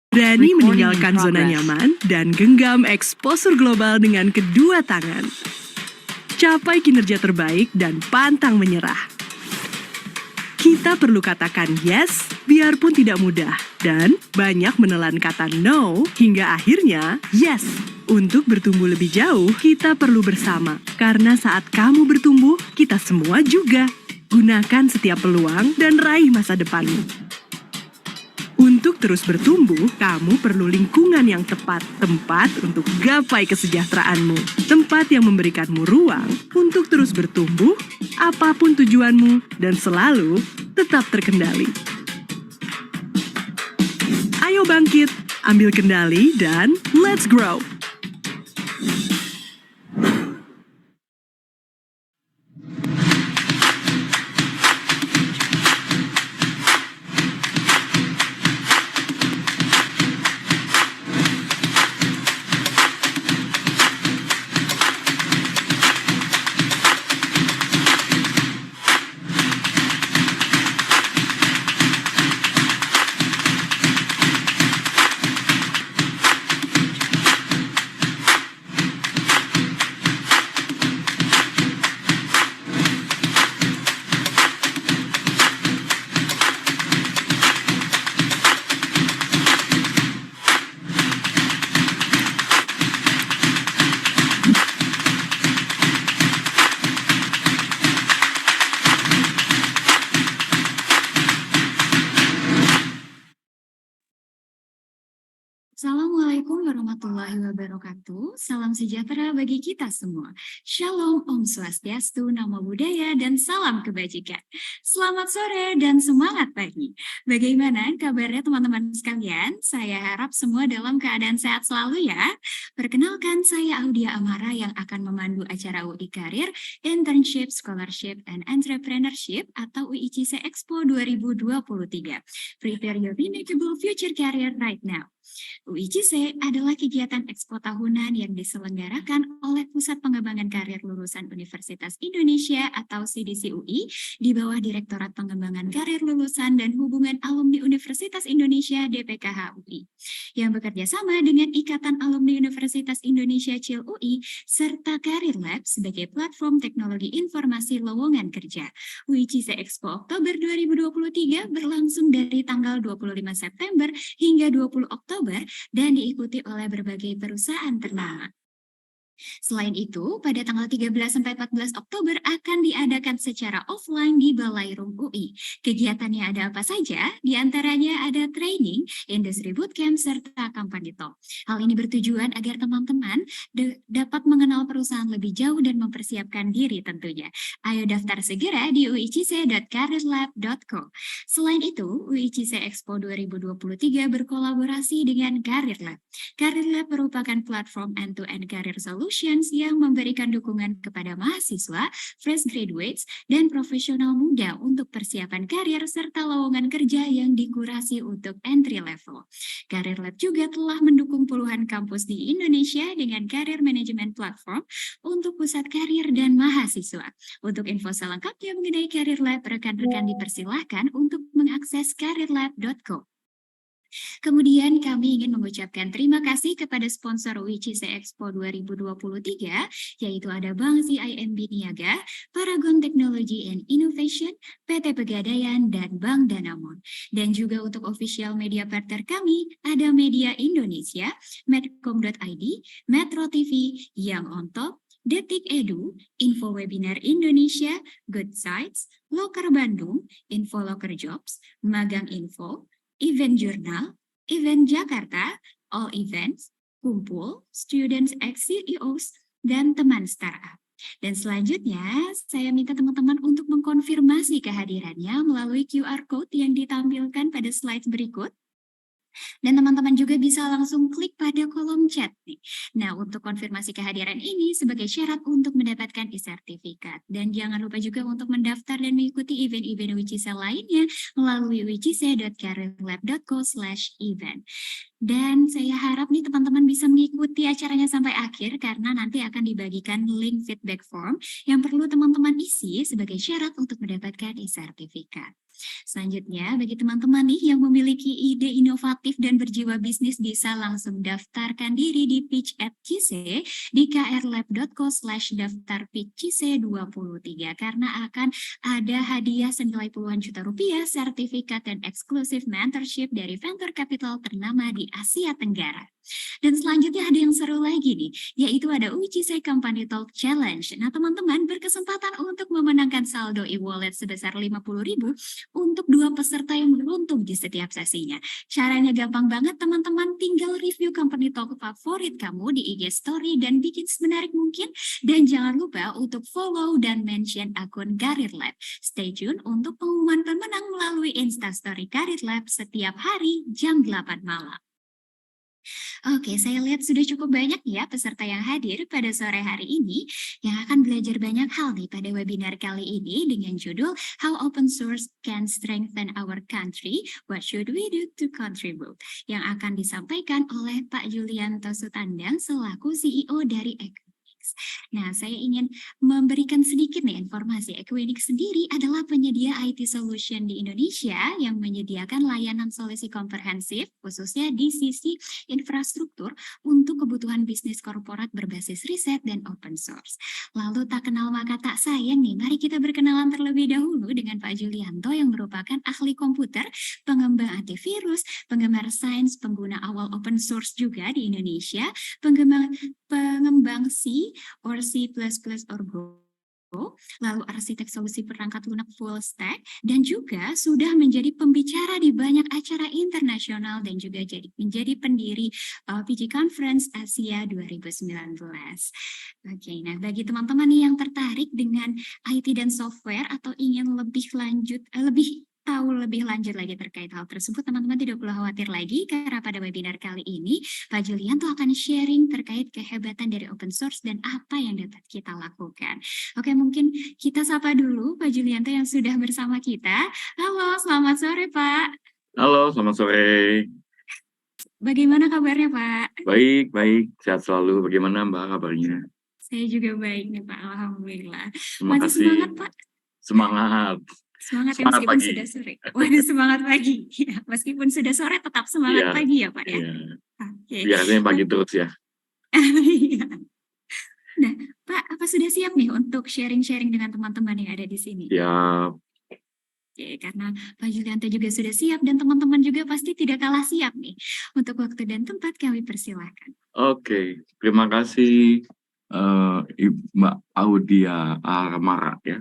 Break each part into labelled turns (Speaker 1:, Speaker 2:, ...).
Speaker 1: Berani
Speaker 2: Recording in
Speaker 1: meninggalkan zona
Speaker 2: progress.
Speaker 1: nyaman dan genggam eksposur global dengan kedua tangan. Capai kinerja terbaik dan pantang menyerah. Kita perlu katakan yes, biarpun tidak mudah. Dan banyak menelan kata no hingga akhirnya yes. Untuk bertumbuh lebih jauh, kita perlu bersama. Karena saat kamu bertumbuh, kita semua juga. Gunakan setiap peluang dan raih masa depanmu. Untuk terus bertumbuh, kamu perlu lingkungan yang tepat, tempat untuk gapai kesejahteraanmu, tempat yang memberikanmu ruang untuk terus bertumbuh, apapun tujuanmu, dan selalu tetap terkendali. Ayo bangkit, ambil kendali, dan let's grow!
Speaker 3: Assalamualaikum warahmatullahi wabarakatuh. Salam sejahtera bagi kita semua. Shalom, Om Swastiastu, Namo Buddhaya, dan salam kebajikan. Selamat sore dan semangat pagi. Bagaimana kabarnya teman-teman sekalian? Saya harap semua dalam keadaan sehat selalu ya. Perkenalkan, saya Audia Amara yang akan memandu acara UI Karir, Internship, Scholarship, and Entrepreneurship atau UICC Expo 2023. Prepare your remarkable future career right now. UICC adalah kegiatan ekspo tahunan yang diselenggarakan oleh Pusat Pengembangan Karir Lulusan Universitas Indonesia atau CDC UI di bawah Direktorat Pengembangan Karir Lulusan dan Hubungan Alumni Universitas Indonesia DPKH UI yang bekerja sama dengan Ikatan Alumni Universitas Indonesia CIL UI serta Career Lab sebagai platform teknologi informasi lowongan kerja. UICC Expo Oktober 2023 berlangsung dari tanggal 25 September hingga 20 Oktober dan diikuti oleh berbagai perusahaan ternama. Selain itu, pada tanggal 13-14 Oktober akan diadakan secara offline di Balairung UI. Kegiatannya ada apa saja? Di antaranya ada training, industri bootcamp, serta company talk. Hal ini bertujuan agar teman-teman dapat mengenal perusahaan lebih jauh dan mempersiapkan diri tentunya. Ayo daftar segera di uicc.careerlab.co. Selain itu, UICC Expo 2023 berkolaborasi dengan Career Lab. Career Lab merupakan platform end-to-end career solutions yang memberikan dukungan kepada mahasiswa, fresh graduates, dan profesional muda untuk persiapan karir serta lowongan kerja yang dikurasi untuk entry level. Career Lab juga telah mendukung puluhan kampus di Indonesia dengan career management platform untuk pusat karir dan mahasiswa. Untuk info selengkapnya mengenai Career Lab, rekan-rekan dipersilahkan untuk mengakses careerlab.co. Kemudian kami ingin mengucapkan terima kasih kepada sponsor UICC Expo 2023, yaitu ada Bank CIMB Niaga, Paragon Technology and Innovation, PT Pegadaian, dan Bank Danamon. Dan juga untuk official media partner kami, ada Media Indonesia, Medcom.id, Metro TV, Yang On Top, Detik Edu, Info Webinar Indonesia, Good Sites, Loker Bandung, Info Loker Jobs, Magang Info, Event Journal, Event Jakarta, All Events, Kumpul, Students X CEOs, dan Teman Startup. Dan selanjutnya, saya minta teman-teman untuk mengkonfirmasi kehadirannya melalui QR Code yang ditampilkan pada slide berikut. Dan teman-teman juga bisa langsung klik pada kolom chat nih. Nah, untuk konfirmasi kehadiran ini sebagai syarat untuk mendapatkan e-sertifikat. Dan jangan lupa juga untuk mendaftar dan mengikuti event-event UICC lainnya melalui uicc.careerlab.co/event. Dan saya harap nih teman-teman bisa mengikuti acaranya sampai akhir karena nanti akan dibagikan link feedback form yang perlu teman-teman isi sebagai syarat untuk mendapatkan e-sertifikat. Selanjutnya, bagi teman-teman nih yang memiliki ide inovatif dan berjiwa bisnis bisa langsung daftarkan diri di Pitch at CISE di krlab.co/daftar Pitch CISE 23 karena akan ada hadiah senilai puluhan juta rupiah, sertifikat dan eksklusif mentorship dari venture capital ternama di Asia Tenggara. Dan selanjutnya ada yang seru lagi nih, yaitu ada UCISE Company Talk Challenge. Nah, teman-teman berkesempatan untuk memenangkan saldo e-wallet sebesar 50.000 untuk 2 peserta yang beruntung di setiap sesinya. Caranya gampang banget teman-teman, tinggal review Company Talk favorit kamu di IG Story dan bikin semenarik mungkin. Dan jangan lupa untuk follow dan mention akun Karir Lab. Stay tune untuk pengumuman pemenang melalui Instastory Karir Lab setiap hari jam 8 malam. Oke, saya lihat sudah cukup banyak ya peserta yang hadir pada sore hari ini yang akan belajar banyak hal nih pada webinar kali ini dengan judul How Open Source Can Strengthen Our Country, What Should We Do to Contribute, yang akan disampaikan oleh Pak Julianto Sutandang selaku CEO dari Equinix. Nah, saya ingin memberikan sedikit nih informasi. Equinix sendiri adalah penyedia IT solution di Indonesia yang menyediakan layanan solusi komprehensif khususnya di sisi infrastruktur untuk kebutuhan bisnis korporat berbasis riset dan open source. Lalu tak kenal maka tak sayang nih, mari kita berkenalan terlebih dahulu dengan Pak Julianto yang merupakan ahli komputer, pengembang antivirus, penggemar sains, pengguna awal open source juga di Indonesia, pengembang C or C++ or Go, lalu arsitek solusi perangkat lunak full stack, dan juga sudah menjadi pembicara di banyak acara internasional dan juga menjadi pendiri PG Conference Asia 2019. Oke, nah bagi teman-teman yang tertarik dengan IT dan software atau ingin lebih tahu lebih lanjut lagi terkait hal tersebut, teman-teman tidak perlu khawatir lagi karena pada webinar kali ini Pak Julianto akan sharing terkait kehebatan dari open source dan apa yang dapat kita lakukan. Oke, mungkin kita sapa dulu Pak Julianto yang sudah bersama kita. Halo, selamat sore Pak.
Speaker 2: Halo, selamat sore.
Speaker 3: Bagaimana kabarnya Pak?
Speaker 2: Baik, sehat selalu. Bagaimana Mbak kabarnya?
Speaker 3: Saya juga baik nih Pak, alhamdulillah.
Speaker 2: Terima
Speaker 3: Masih
Speaker 2: kasih.
Speaker 3: semangat Pak?
Speaker 2: Semangat.
Speaker 3: Semangat ya
Speaker 2: Semangat
Speaker 3: meskipun
Speaker 2: pagi.
Speaker 3: sudah sore. Waduh, semangat pagi. Ya, meskipun sudah sore tetap semangat
Speaker 2: Iya,
Speaker 3: pagi ya Pak ya.
Speaker 2: Iya.
Speaker 3: Oke.
Speaker 2: Biasanya pagi terus ya.
Speaker 3: Iya. Nah, Pak, apa sudah siap nih untuk sharing-sharing dengan teman-teman yang ada di sini?
Speaker 2: Siap.
Speaker 3: Oke, karena Pak Julianto juga sudah siap dan teman-teman juga pasti tidak kalah siap nih. Untuk waktu dan tempat kami persilahkan.
Speaker 2: Oke, terima kasih Mbak Audia Armara ya.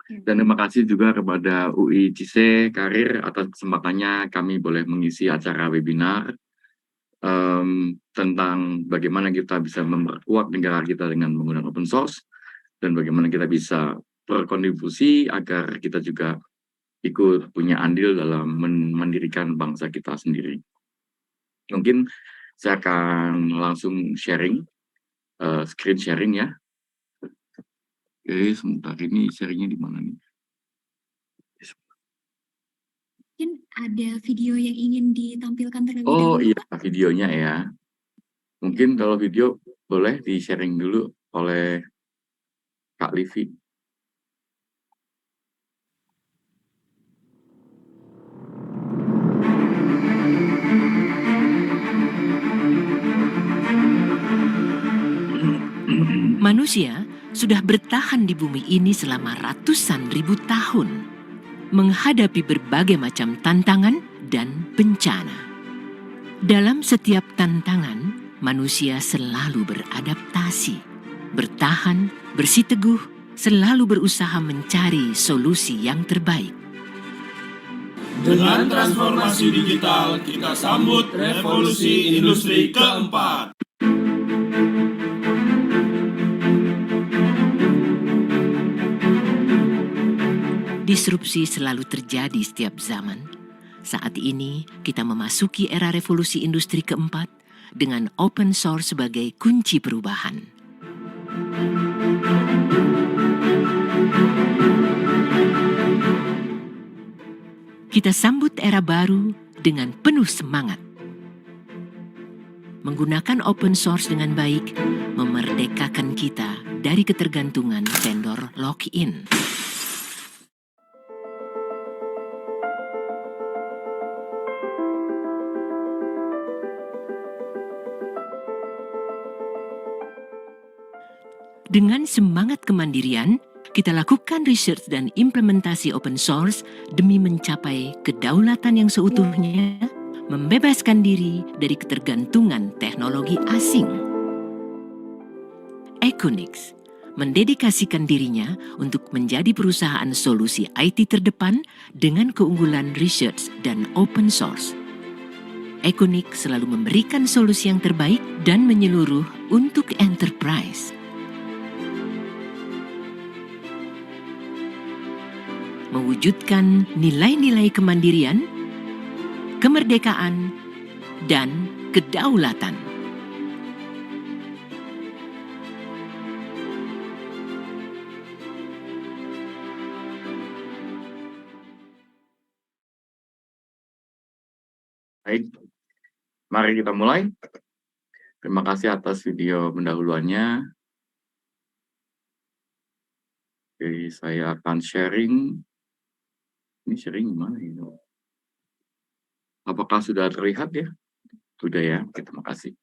Speaker 2: Dan terima kasih juga kepada UI CISE Karir atas kesempatannya kami boleh mengisi acara webinar tentang bagaimana kita bisa memperkuat negara kita dengan menggunakan open source dan bagaimana kita bisa berkontribusi agar kita juga ikut punya andil dalam mendirikan bangsa kita sendiri. Mungkin saya akan langsung sharing, screen sharing ya. Oke, sebentar ini sharingnya di mana nih?
Speaker 3: Mungkin ada video yang ingin ditampilkan terlebih
Speaker 2: Oh
Speaker 3: dahulu,
Speaker 2: iya,
Speaker 3: Pak?
Speaker 2: videonya ya. Mungkin kalau video boleh di-sharing dulu oleh Kak Livi.
Speaker 4: Manusia sudah bertahan di bumi ini selama ratusan ribu tahun, menghadapi berbagai macam tantangan dan bencana. Dalam setiap tantangan, manusia selalu beradaptasi, bertahan, bersiteguh, selalu berusaha mencari solusi yang terbaik.
Speaker 5: Dengan transformasi digital, kita sambut revolusi industri keempat.
Speaker 4: Disrupsi selalu terjadi setiap zaman. Saat ini, kita memasuki era revolusi industri keempat dengan open source sebagai kunci perubahan. Kita sambut era baru dengan penuh semangat. Menggunakan open source dengan baik memerdekakan kita dari ketergantungan vendor lock-in. Dengan semangat kemandirian, kita lakukan research dan implementasi open source demi mencapai kedaulatan yang seutuhnya, membebaskan diri dari ketergantungan teknologi asing. Equinix mendedikasikan dirinya untuk menjadi perusahaan solusi IT terdepan dengan keunggulan research dan open source. Equinix selalu memberikan solusi yang terbaik dan menyeluruh untuk enterprise. Mewujudkan nilai-nilai kemandirian, kemerdekaan, dan kedaulatan.
Speaker 2: Baik, mari kita mulai. Terima kasih atas video pendahuluannya. Jadi saya akan sharing. Ini sharing gimana ini? Apakah sudah terlihat ya? Sudah ya, terima kasih.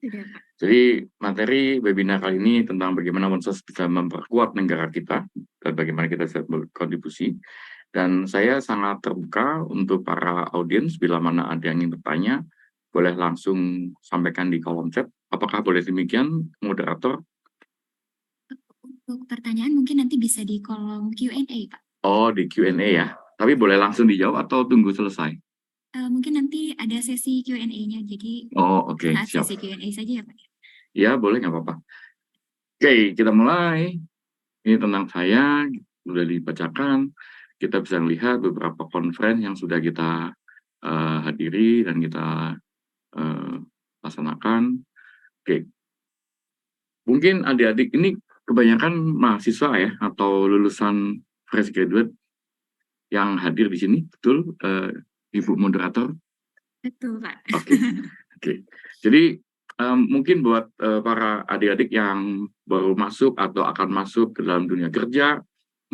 Speaker 2: Jadi materi webinar kali ini tentang bagaimana open source bisa memperkuat negara kita dan bagaimana kita bisa berkontribusi. Dan saya sangat terbuka untuk para audiens, bila mana ada yang ingin bertanya, boleh langsung sampaikan di kolom chat. Apakah boleh demikian, moderator?
Speaker 3: Untuk pertanyaan mungkin nanti bisa di kolom Q&A, Pak.
Speaker 2: Oh, di Q&A ya. Tapi boleh langsung dijawab atau tunggu selesai?
Speaker 3: Mungkin nanti ada sesi Q&A-nya, jadi
Speaker 2: Oh, oke,
Speaker 3: saat
Speaker 2: siap.
Speaker 3: sesi Q&A saja ya, Pak.
Speaker 2: Ya, boleh, nggak apa-apa. Oke, kita mulai. Ini tentang saya, sudah dibacakan. Kita bisa melihat beberapa conference yang sudah kita hadiri dan kita laksanakan. Oke. Mungkin adik-adik ini kebanyakan mahasiswa ya, atau lulusan fresh graduate yang hadir di sini, betul, Ibu Moderator?
Speaker 3: Betul, Pak.
Speaker 2: Oke. Jadi mungkin buat para adik-adik yang baru masuk atau akan masuk ke dalam dunia kerja,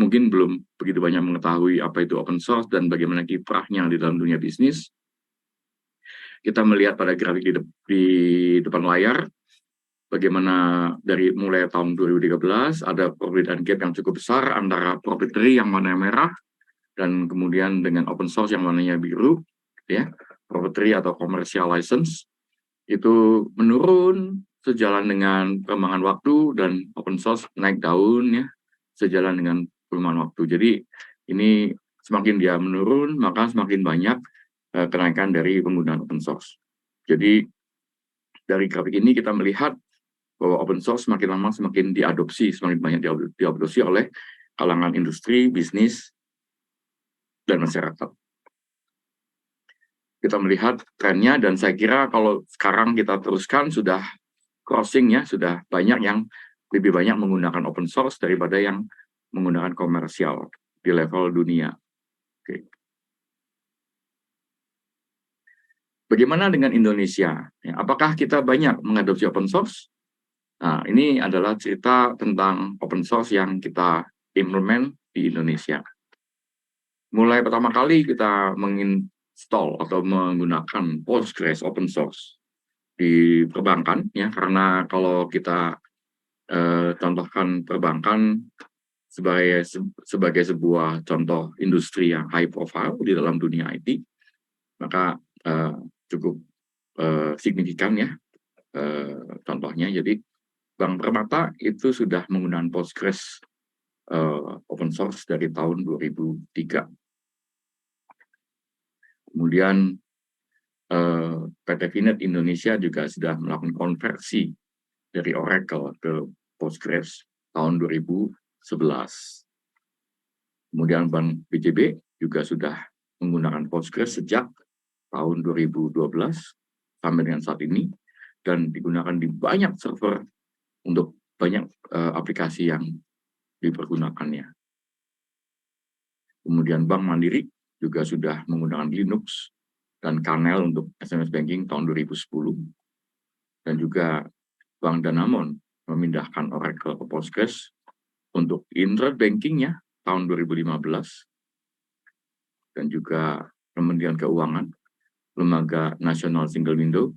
Speaker 2: mungkin belum begitu banyak mengetahui apa itu open source dan bagaimana kiprahnya di dalam dunia bisnis. Kita melihat pada grafik di depan layar, bagaimana dari mulai tahun 2013 ada perbedaan gap yang cukup besar antara proprietary yang warnanya merah dan kemudian dengan open source yang warnanya biru, ya, proprietary atau commercial license itu menurun sejalan dengan perkembangan waktu dan open source naik daun ya sejalan dengan perkembangan waktu. Jadi ini semakin dia menurun maka semakin banyak kenaikan dari penggunaan open source. Jadi dari grafik ini kita melihat bahwa open source semakin lama semakin diadopsi, semakin banyak diadopsi oleh kalangan industri, bisnis, dan masyarakat. Kita melihat trennya dan saya kira kalau sekarang kita teruskan sudah crossing ya, sudah banyak yang lebih banyak menggunakan open source daripada yang menggunakan komersial di level dunia. Oke. Bagaimana dengan Indonesia? Ya, apakah kita banyak mengadopsi open source? Nah, ini adalah cerita tentang open source yang kita implement di Indonesia. Mulai pertama kali kita menginstall atau menggunakan Postgres open source di perbankan, ya, karena kalau kita contohkan perbankan sebagai sebuah contoh industri yang high profile di dalam dunia IT, maka cukup signifikan ya contohnya. Jadi Bank Permata itu sudah menggunakan Postgres open source dari tahun 2003. Kemudian PT Finet Indonesia juga sudah melakukan konversi dari Oracle ke Postgres tahun 2011. Kemudian Bank BJB juga sudah menggunakan Postgres sejak tahun 2012 sampai dengan saat ini dan digunakan di banyak server untuk banyak aplikasi yang dipergunakannya. Kemudian Bank Mandiri juga sudah menggunakan Linux dan Kernel untuk SMS banking tahun 2010. Dan juga Bank Danamon memindahkan Oracle ke Postgres untuk internet banking-nya tahun 2015. Dan juga Kementerian Keuangan, Lembaga Nasional Single Window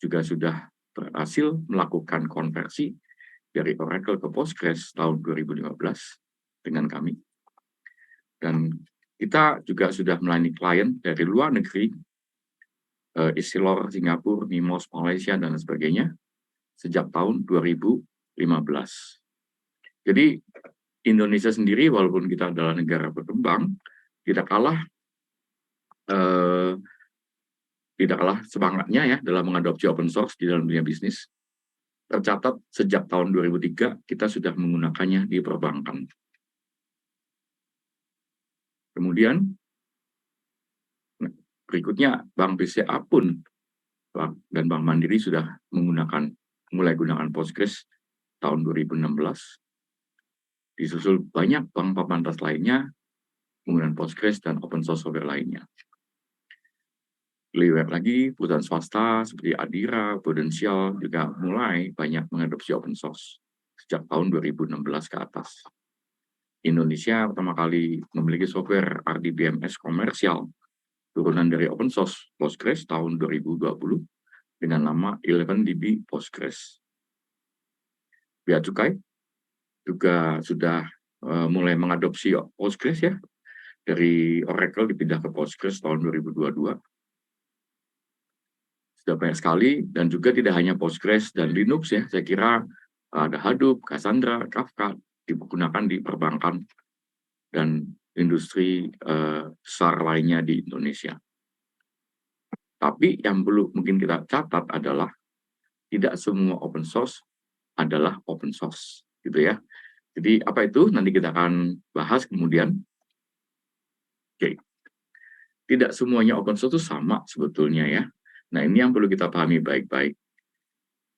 Speaker 2: juga sudah berhasil melakukan konversi dari Oracle ke Postgres tahun 2015 dengan kami. Dan kita juga sudah melayani klien dari luar negeri, Isilor, Singapura, Mimos, Malaysia, dan sebagainya, sejak tahun 2015. Jadi Indonesia sendiri, walaupun kita adalah negara berkembang, tidak kalah semangatnya ya dalam mengadopsi open source di dalam dunia bisnis. Tercatat sejak tahun 2003 kita sudah menggunakannya di perbankan. Kemudian berikutnya Bank BCA pun dan Bank Mandiri sudah mulai gunakan Postgres tahun 2016. Disusul banyak bank papan atas lainnya menggunakan Postgres dan open source software lainnya. Lebih lagi, perusahaan swasta seperti Adira, Prudential juga mulai banyak mengadopsi open source sejak tahun 2016 ke atas. Indonesia pertama kali memiliki software RDBMS komersial turunan dari open source Postgres tahun 2020 dengan nama 11DB Postgres. Bea Cukai juga sudah mulai mengadopsi Postgres ya, dari Oracle dipindah ke Postgres tahun 2022. Sudah banyak sekali, dan juga tidak hanya Postgres dan Linux ya, saya kira ada Hadoop, Cassandra, Kafka digunakan di perbankan dan industri besar lainnya di Indonesia. Tapi yang perlu mungkin kita catat adalah tidak semua open source adalah open source, gitu ya. Jadi apa itu? Nanti kita akan bahas kemudian. Oke. Tidak semuanya open source itu sama sebetulnya ya. Nah, ini yang perlu kita pahami baik-baik.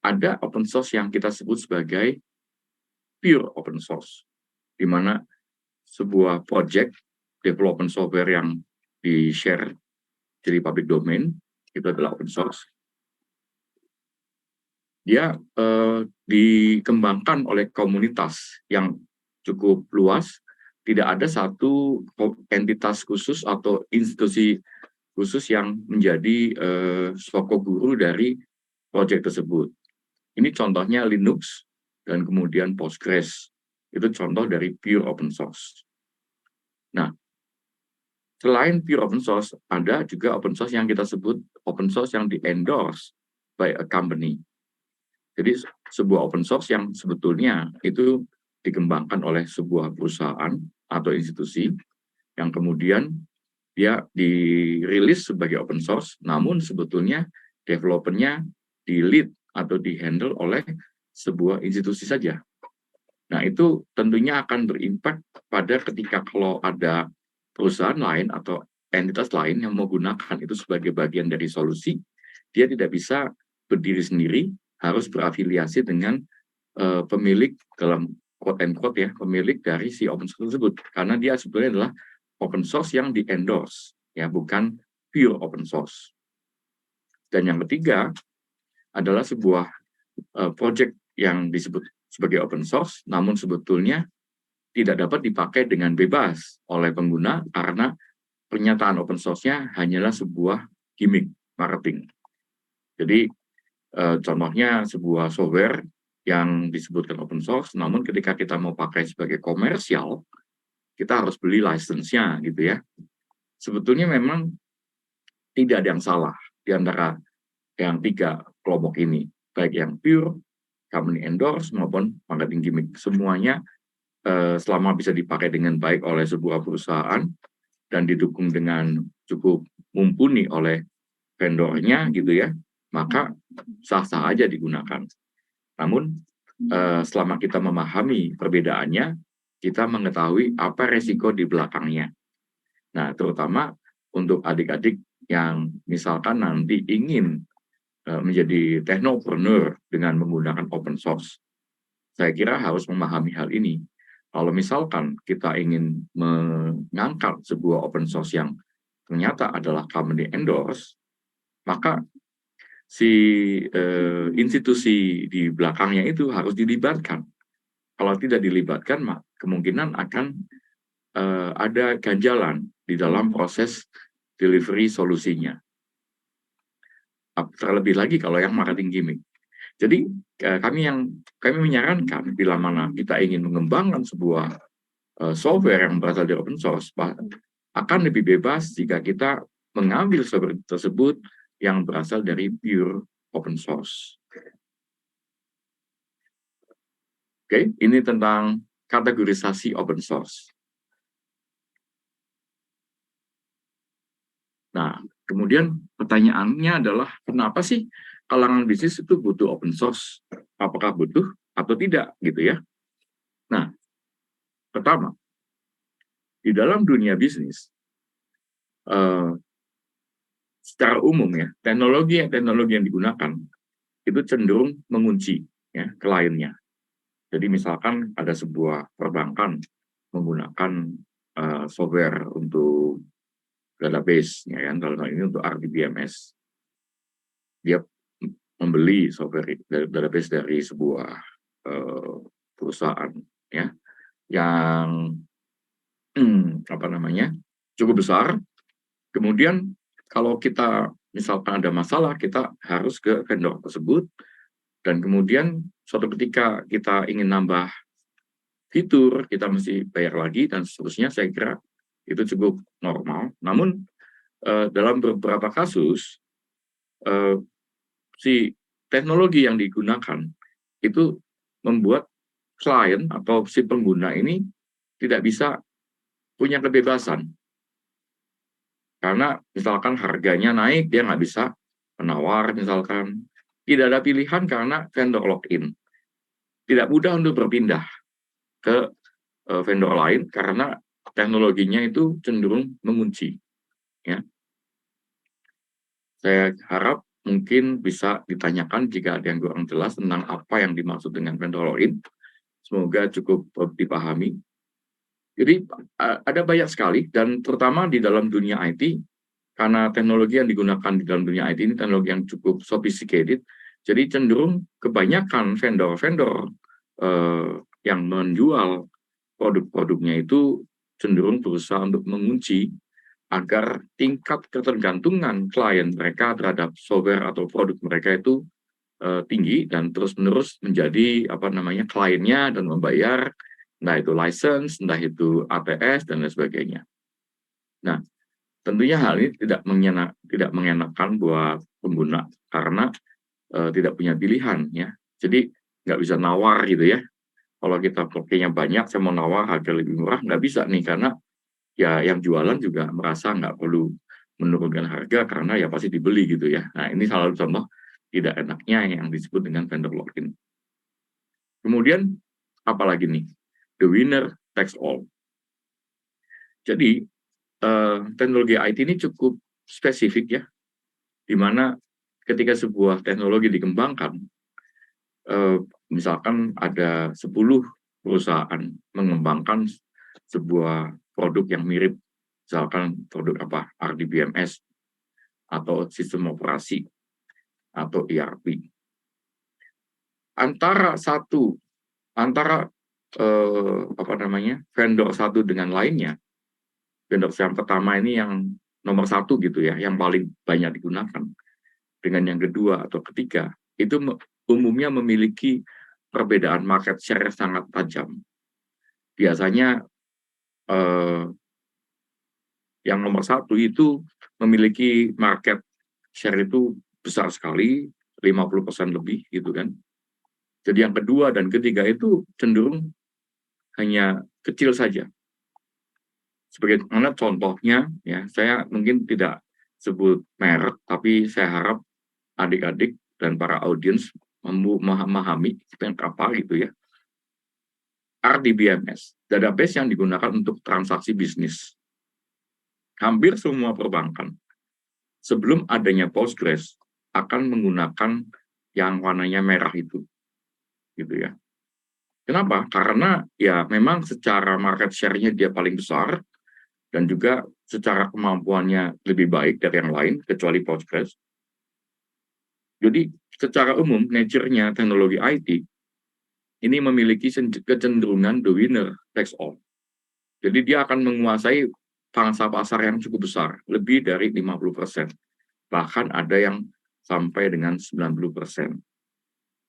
Speaker 2: Ada open source yang kita sebut sebagai pure open source, di mana sebuah project development software yang di-share jadi public domain, itu adalah open source. Dia dikembangkan oleh komunitas yang cukup luas, tidak ada satu entitas khusus atau institusi khusus yang menjadi soko guru dari proyek tersebut. Ini contohnya Linux dan kemudian Postgres. Itu contoh dari pure open source. Nah, selain pure open source, ada juga open source yang kita sebut open source yang di-endorse by a company. Jadi sebuah open source yang sebetulnya itu dikembangkan oleh sebuah perusahaan atau institusi yang kemudian dia dirilis sebagai open source, namun sebetulnya developernya di-lead atau di-handle oleh sebuah institusi saja. Nah, itu tentunya akan berimpact pada ketika kalau ada perusahaan lain atau entitas lain yang menggunakan itu sebagai bagian dari solusi, dia tidak bisa berdiri sendiri, harus berafiliasi dengan pemilik dalam quote and quote ya, pemilik dari si open source tersebut, karena dia sebetulnya adalah open source yang di-endorse, ya, bukan pure open source. Dan yang ketiga adalah sebuah project yang disebut sebagai open source, namun sebetulnya tidak dapat dipakai dengan bebas oleh pengguna karena pernyataan open source-nya hanyalah sebuah gimmick marketing. Jadi contohnya sebuah software yang disebutkan open source, namun ketika kita mau pakai sebagai komersial, kita harus beli license-nya gitu ya. Sebetulnya memang tidak ada yang salah di antara yang tiga kelompok ini, baik yang pure, company endorse maupun marketing gimmick. Semuanya selama bisa dipakai dengan baik oleh sebuah perusahaan dan didukung dengan cukup mumpuni oleh vendornya gitu ya, maka sah-sah aja digunakan. Namun selama kita memahami perbedaannya, kita mengetahui apa resiko di belakangnya. Nah, terutama untuk adik-adik yang misalkan nanti ingin menjadi technopreneur dengan menggunakan open source. Saya kira harus memahami hal ini. Kalau misalkan kita ingin mengangkat sebuah open source yang ternyata adalah company endorse, maka si institusi di belakangnya itu harus dilibatkan. Kalau tidak dilibatkan, kemungkinan akan ada ganjalan di dalam proses delivery solusinya. Terlebih lagi kalau yang marketing gimmick. Jadi kami menyarankan bila mana kita ingin mengembangkan sebuah software yang berasal dari open source, akan lebih bebas jika kita mengambil software tersebut yang berasal dari pure open source. Oke, ini tentang kategorisasi open source. Nah, kemudian pertanyaannya adalah kenapa sih kalangan bisnis itu butuh open source? Apakah butuh atau tidak gitu ya? Nah, pertama, di dalam dunia bisnis, secara umum ya, teknologi yang digunakan itu cenderung mengunci ya kliennya. Jadi misalkan ada sebuah perbankan menggunakan software untuk database, ya kan, dalam hal ini untuk RDBMS. Dia membeli software database dari sebuah perusahaan ya yang cukup besar. Kemudian kalau kita misalkan ada masalah, kita harus ke vendor tersebut, dan kemudian suatu ketika kita ingin nambah fitur, kita mesti bayar lagi dan seterusnya. Saya kira itu cukup normal. Namun dalam beberapa kasus si teknologi yang digunakan itu membuat klien atau si pengguna ini tidak bisa punya kebebasan. Karena misalkan harganya naik, dia nggak bisa menawar misalkan. Tidak ada pilihan karena vendor lock-in. Tidak mudah untuk berpindah ke vendor lain karena teknologinya itu cenderung mengunci. Ya. Saya harap mungkin bisa ditanyakan jika ada yang kurang jelas tentang apa yang dimaksud dengan vendor lock-in. Semoga cukup dipahami. Jadi ada banyak sekali, dan terutama di dalam dunia IT, karena teknologi yang digunakan di dalam dunia IT ini teknologi yang cukup sophisticated, jadi cenderung kebanyakan vendor-vendor yang menjual produk-produknya itu cenderung berusaha untuk mengunci agar tingkat ketergantungan klien mereka terhadap software atau produk mereka itu tinggi dan terus-menerus menjadi kliennya dan membayar, entah itu license, entah itu ATS dan lain sebagainya. Nah, tentunya hal ini tidak mengenakan buat pengguna karena tidak punya pilihan ya. Jadi nggak bisa nawar gitu ya. Kalau kita pakainya banyak, saya mau nawar harga lebih murah, nggak bisa nih karena ya yang jualan juga merasa nggak perlu menurunkan harga karena ya pasti dibeli gitu ya. Nah, ini salah satu contoh tidak enaknya yang disebut dengan vendor lock-in. Kemudian apalagi nih? The winner takes all. Jadi teknologi IT ini cukup spesifik ya, di mana ketika sebuah teknologi dikembangkan, misalkan ada 10 perusahaan mengembangkan sebuah produk yang mirip, misalkan produk RDBMS atau sistem operasi atau ERP. Antara vendor satu dengan lainnya, vendor yang pertama ini yang nomor satu gitu ya, yang paling banyak digunakan, dengan yang kedua atau ketiga, itu umumnya memiliki perbedaan market share yang sangat tajam. Biasanya yang nomor satu itu memiliki market share itu besar sekali, 50% lebih gitu kan. Jadi yang kedua dan ketiga itu cenderung hanya kecil saja. Sebagaimana contohnya, ya saya mungkin tidak sebut merek, tapi saya harap adik-adik dan para audiens memahami apa gitu ya. RDBMS, database yang digunakan untuk transaksi bisnis. Hampir semua perbankan sebelum adanya Postgres akan menggunakan yang warnanya merah itu, gitu ya. Kenapa? Karena ya memang secara market share-nya dia paling besar dan juga secara kemampuannya lebih baik dari yang lain kecuali Postgres. Jadi secara umum nature-nya teknologi IT ini memiliki kecenderungan the winner takes all. Jadi dia akan menguasai pangsa pasar yang cukup besar, lebih dari 50%. Bahkan ada yang sampai dengan 90%.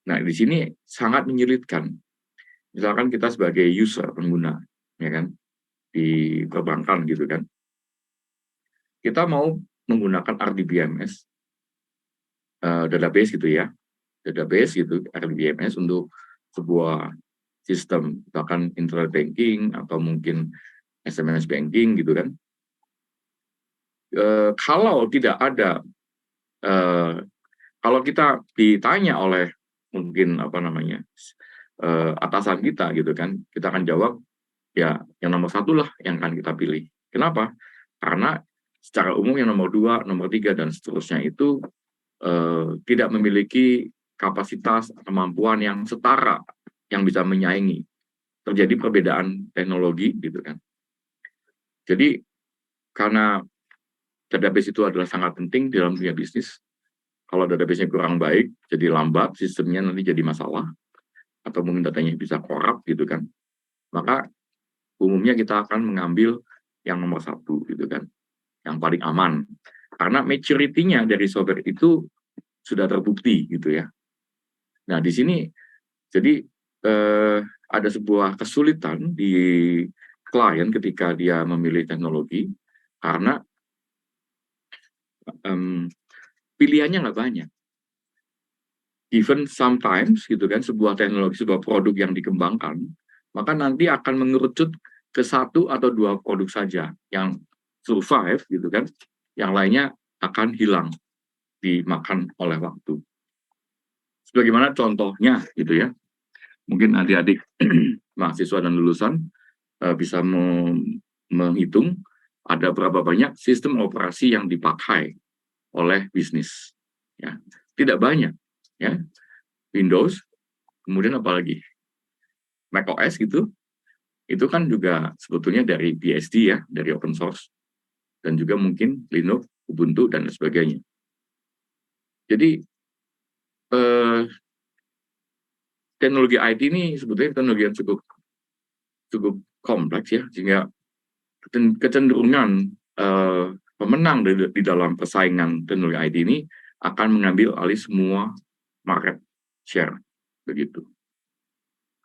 Speaker 2: Nah, di sini sangat menyulitkan. Misalkan kita sebagai user, pengguna, ya kan, di perbankan gitu kan, kita mau menggunakan RDBMS, database gitu ya, database gitu, RDBMS untuk sebuah sistem, bahkan internet banking atau mungkin SMS banking gitu kan. Kalau tidak ada, kalau kita ditanya oleh mungkin atasan kita gitu kan, kita akan jawab ya yang nomor satu lah yang akan kita pilih. Kenapa? Karena secara umum yang nomor 2, nomor 3 dan seterusnya itu tidak memiliki kapasitas kemampuan yang setara yang bisa menyaingi. Terjadi perbedaan teknologi gitu kan. Jadi karena database itu adalah sangat penting di dalam dunia bisnis. Kalau database-nya kurang baik, jadi lambat, sistemnya nanti jadi masalah, atau mungkin datanya bisa korup gitu kan. Maka umumnya kita akan mengambil yang nomor satu gitu kan, yang paling aman. Karena maturity-nya dari software itu sudah terbukti gitu ya. Nah di sini jadi ada sebuah kesulitan di klien ketika dia memilih teknologi karena pilihannya nggak banyak. Even sometimes gitu kan sebuah teknologi, sebuah produk yang dikembangkan, maka nanti akan mengerucut ke 1 atau 2 produk saja yang survive gitu kan, yang lainnya akan hilang dimakan oleh waktu. Sebagaimana contohnya gitu ya, mungkin adik-adik mahasiswa dan lulusan bisa menghitung ada berapa banyak sistem operasi yang dipakai oleh bisnis. Ya, tidak banyak. Ya, Windows, kemudian apalagi macOS gitu, itu kan juga sebetulnya dari BSD ya, dari open source, dan juga mungkin Linux, Ubuntu dan sebagainya. Jadi teknologi IT ini sebetulnya teknologi yang cukup kompleks ya, sehingga kecenderungan pemenang di dalam persaingan teknologi IT ini akan mengambil alih semua market share begitu.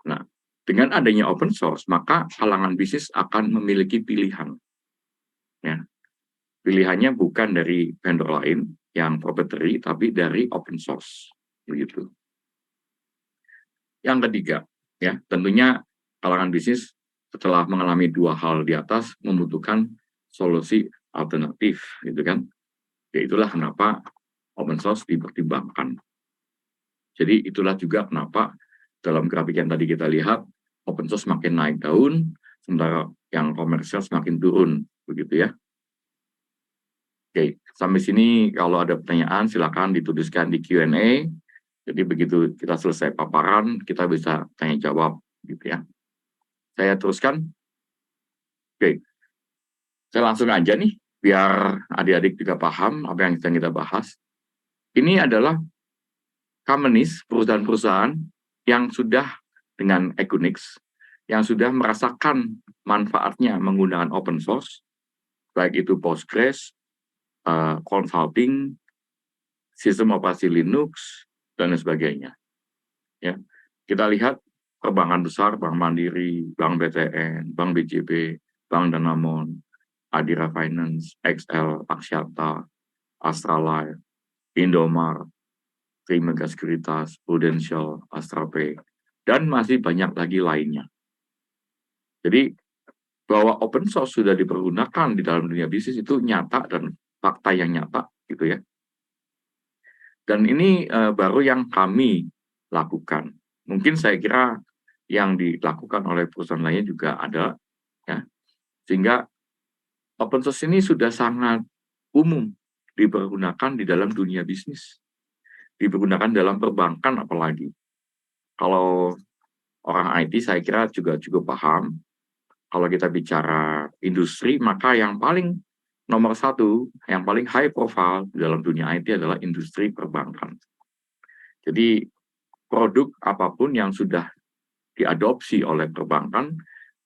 Speaker 2: Nah, dengan adanya open source, maka kalangan bisnis akan memiliki pilihan. Ya. Pilihannya bukan dari vendor lain yang proprietary, tapi dari open source. Begitu. Yang ketiga, ya tentunya kalangan bisnis setelah mengalami 2 hal di atas membutuhkan solusi alternatif, gitu kan? Ya itulah kenapa open source dipertimbangkan. Jadi itulah juga kenapa dalam grafik yang tadi kita lihat, open source makin naik daun, sementara yang komersial semakin turun, begitu ya. Oke, sampai sini kalau ada pertanyaan silakan dituliskan di Q&A. Jadi begitu kita selesai paparan, kita bisa tanya jawab, gitu ya. Saya teruskan. Oke, saya langsung aja nih, biar adik-adik juga paham apa yang sedang kita bahas. Ini adalah companies, perusahaan-perusahaan yang sudah dengan Equinix, yang sudah merasakan manfaatnya menggunakan open source, baik itu Postgres, consulting, sistem operasi Linux, dan sebagainya. Ya, kita lihat perbankan besar, Bank Mandiri, Bank BTN, Bank BJB, Bank Danamon, Adira Finance, XL, Axiata, Astralife, Indomar, Trimega Sekuritas, Prudential, Astrape, dan masih banyak lagi lainnya. Jadi bahwa open source sudah dipergunakan di dalam dunia bisnis itu nyata dan fakta yang nyata gitu ya. Dan ini baru yang kami lakukan. Mungkin saya kira yang dilakukan oleh perusahaan lainnya juga ada, ya. Sehingga open source ini sudah sangat umum dipergunakan di dalam dunia bisnis, dipergunakan dalam perbankan apalagi. Kalau orang IT saya kira juga cukup paham. Kalau kita bicara industri, maka yang paling nomor 1, yang paling high profile dalam dunia IT adalah industri perbankan. Jadi produk apapun yang sudah diadopsi oleh perbankan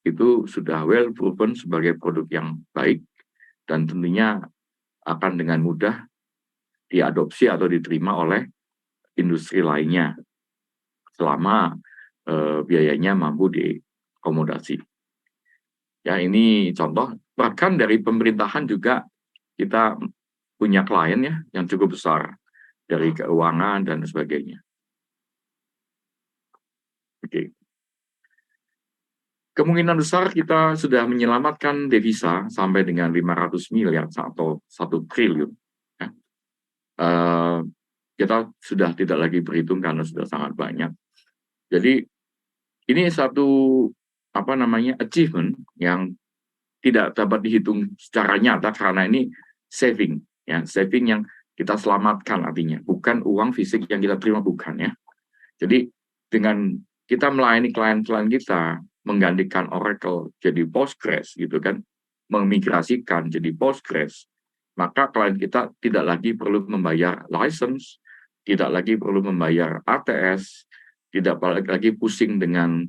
Speaker 2: itu sudah well proven sebagai produk yang baik dan tentunya akan dengan mudah diadopsi atau diterima oleh industri lainnya. selama biayanya mampu diakomodasi. Ya, ini contoh. Bahkan dari pemerintahan juga kita punya klien ya yang cukup besar dari keuangan dan sebagainya. Oke. Kemungkinan besar kita sudah menyelamatkan devisa sampai dengan 500 miliar atau 1 triliun. Ya. Kita sudah tidak lagi berhitung karena sudah sangat banyak. Jadi ini satu achievement yang tidak dapat dihitung secara nyata karena ini saving yang kita selamatkan, artinya bukan uang fisik yang kita terima, bukan ya. Jadi dengan kita melayani klien-klien kita, menggantikan Oracle jadi Postgres gitu kan, memigrasikan jadi Postgres, maka klien kita tidak lagi perlu membayar license, tidak lagi perlu membayar ATS, tidak lagi pusing dengan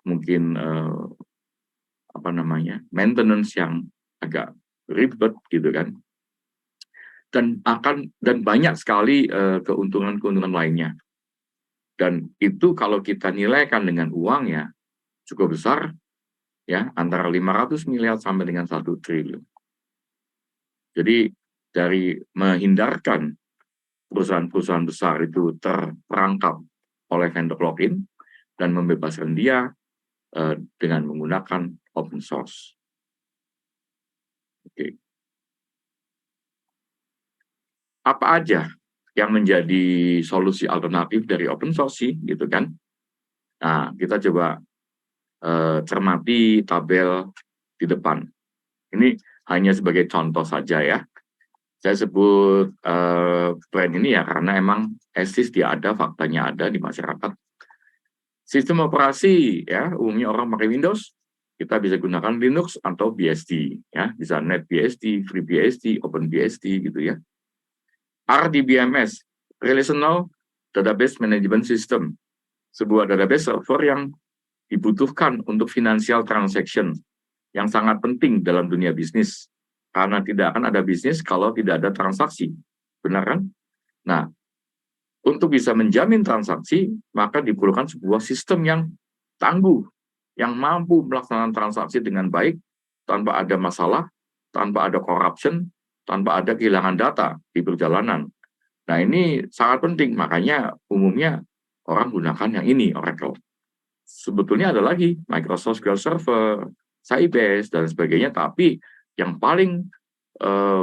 Speaker 2: mungkin maintenance yang agak ribet gitu kan, dan banyak sekali keuntungan lainnya. Dan itu kalau kita nilaikan dengan uang ya cukup besar ya, antara 500 miliar sampai dengan 1 triliun. Jadi dari menghindarkan perusahaan-perusahaan besar itu terperangkap oleh vendor login dan membebaskan dia dengan menggunakan open source. Oke. Apa aja yang menjadi solusi alternatif dari open source sih, gitu kan? Nah, kita coba cermati tabel di depan. Ini hanya sebagai contoh saja ya. Saya sebut brand ini ya karena emang eksis dia ada, faktanya ada di masyarakat. Sistem operasi ya, umumnya orang pakai Windows, kita bisa gunakan Linux atau BSD ya, bisa NetBSD, FreeBSD, OpenBSD gitu ya. RDBMS, Relational Database Management System, sebuah database server yang dibutuhkan untuk financial transaction yang sangat penting dalam dunia bisnis. Karena tidak akan ada bisnis kalau tidak ada transaksi. Benar kan? Nah, untuk bisa menjamin transaksi, maka diperlukan sebuah sistem yang tangguh, yang mampu melaksanakan transaksi dengan baik, tanpa ada masalah, tanpa ada corruption, tanpa ada kehilangan data di perjalanan. Nah, ini sangat penting, makanya umumnya orang gunakan yang ini, Oracle. Sebetulnya ada lagi, Microsoft SQL Server, Sybase, dan sebagainya, tapi yang paling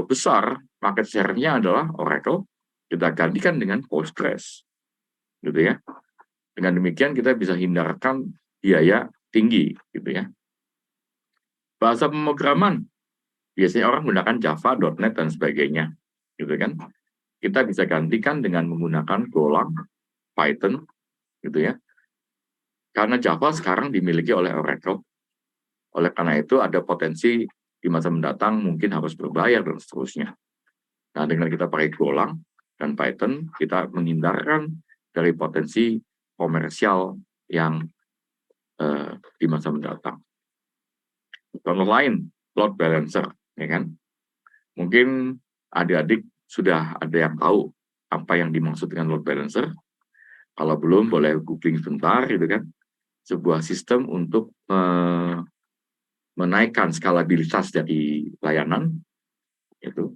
Speaker 2: besar market share-nya adalah Oracle, kita gantikan dengan Postgres. Gitu ya. Dengan demikian kita bisa hindarkan biaya tinggi, gitu ya. Bahasa pemrograman, biasanya orang menggunakan Java, .NET, dan sebagainya. Gitu kan. Kita bisa gantikan dengan menggunakan Golang, Python, gitu ya. Karena Java sekarang dimiliki oleh Oracle. Oleh karena itu ada potensi di masa mendatang mungkin harus berbayar dan seterusnya. Nah, dengan kita pakai Golang dan Python, kita menghindarkan dari potensi komersial yang di masa mendatang. Contoh lain, load balancer, ya kan? Mungkin adik-adik sudah ada yang tahu apa yang dimaksud dengan load balancer. Kalau belum, boleh googling sebentar, gitu kan? Sebuah sistem untuk menaikkan skalabilitas dari layanan, itu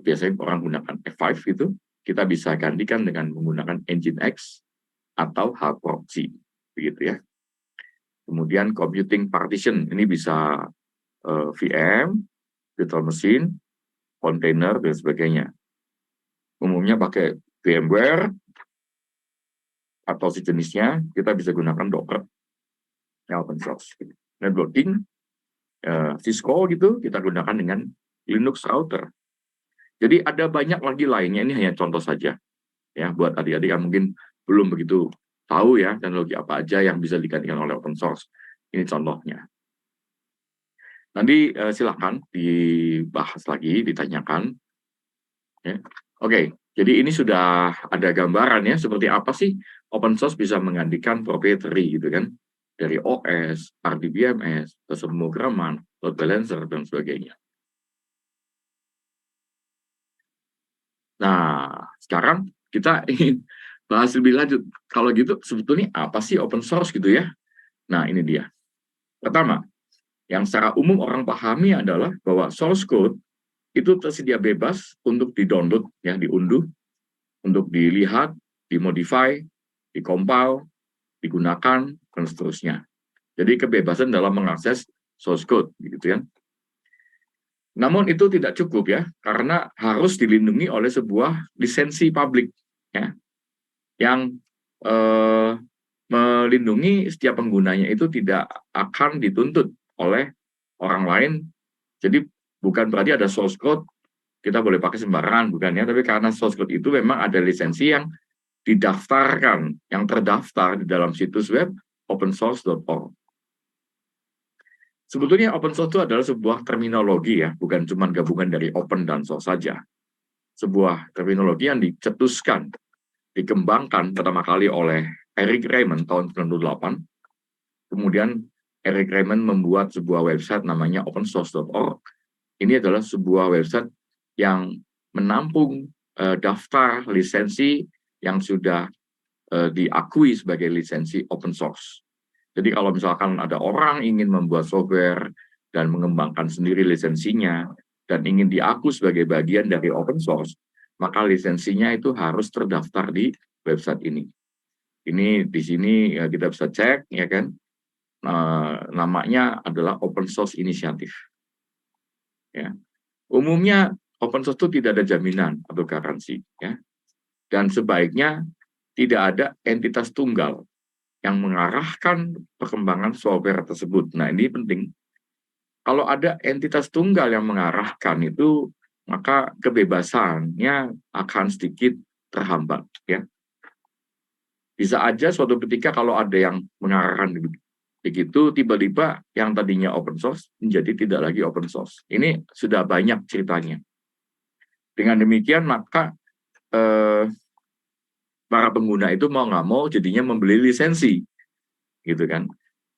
Speaker 2: biasanya orang gunakan F5 itu, kita bisa gantikan dengan menggunakan Nginx atau Hproxy, begitu ya. Kemudian computing partition, ini bisa VM, virtual machine, container, dan sebagainya. Umumnya pakai VMware atau sejenisnya, kita bisa gunakan Docker, yang open source. Networking, Cisco gitu, kita gunakan dengan Linux router. Jadi ada banyak lagi lainnya, ini hanya contoh saja. Ya, buat adik-adik yang mungkin belum begitu tahu ya, teknologi apa aja yang bisa digantikan oleh open source. Ini contohnya. Nanti silakan dibahas lagi, ditanyakan. Ya. Oke, jadi ini sudah ada gambaran ya, seperti apa sih open source bisa menggantikan proprietary gitu kan. Dari OS, RDBMS, pemrograman, load balancer, dan sebagainya. Nah, sekarang kita ingin bahas lebih lanjut. Kalau gitu sebetulnya apa sih open source gitu ya? Nah, ini dia. Pertama, yang secara umum orang pahami adalah bahwa source code itu tersedia bebas untuk di-download, ya, diunduh, untuk dilihat, dimodify, dikompil, digunakan, dan seterusnya. Jadi kebebasan dalam mengakses source code, gitu ya. Namun itu tidak cukup ya, karena harus dilindungi oleh sebuah lisensi publik, ya, yang melindungi setiap penggunanya itu tidak akan dituntut oleh orang lain. Jadi bukan berarti ada source code kita boleh pakai sembarangan, bukan ya, tapi karena source code itu memang ada lisensi yang didaftarkan, yang terdaftar di dalam situs web opensource.org. Sebetulnya open source itu adalah sebuah terminologi ya, bukan cuma gabungan dari open dan source saja. Sebuah terminologi yang dicetuskan, dikembangkan pertama kali oleh Eric Raymond tahun 1998. Kemudian Eric Raymond membuat sebuah website namanya opensource.org. Ini adalah sebuah website yang menampung daftar lisensi yang sudah diakui sebagai lisensi open source. Jadi kalau misalkan ada orang ingin membuat software dan mengembangkan sendiri lisensinya dan ingin diakui sebagai bagian dari open source, maka lisensinya itu harus terdaftar di website ini. Ini di sini ya, kita bisa cek, ya kan? Namanya adalah Open Source Initiative. Ya. Umumnya open source itu tidak ada jaminan atau garansi, ya. Dan sebaiknya tidak ada entitas tunggal yang mengarahkan perkembangan software tersebut. Nah, ini penting. Kalau ada entitas tunggal yang mengarahkan itu, maka kebebasannya akan sedikit terhambat, ya. Bisa aja suatu ketika kalau ada yang mengarahkan begitu, tiba-tiba yang tadinya open source menjadi tidak lagi open source. Ini sudah banyak ceritanya. Dengan demikian, maka para pengguna itu mau nggak mau jadinya membeli lisensi, gitu kan.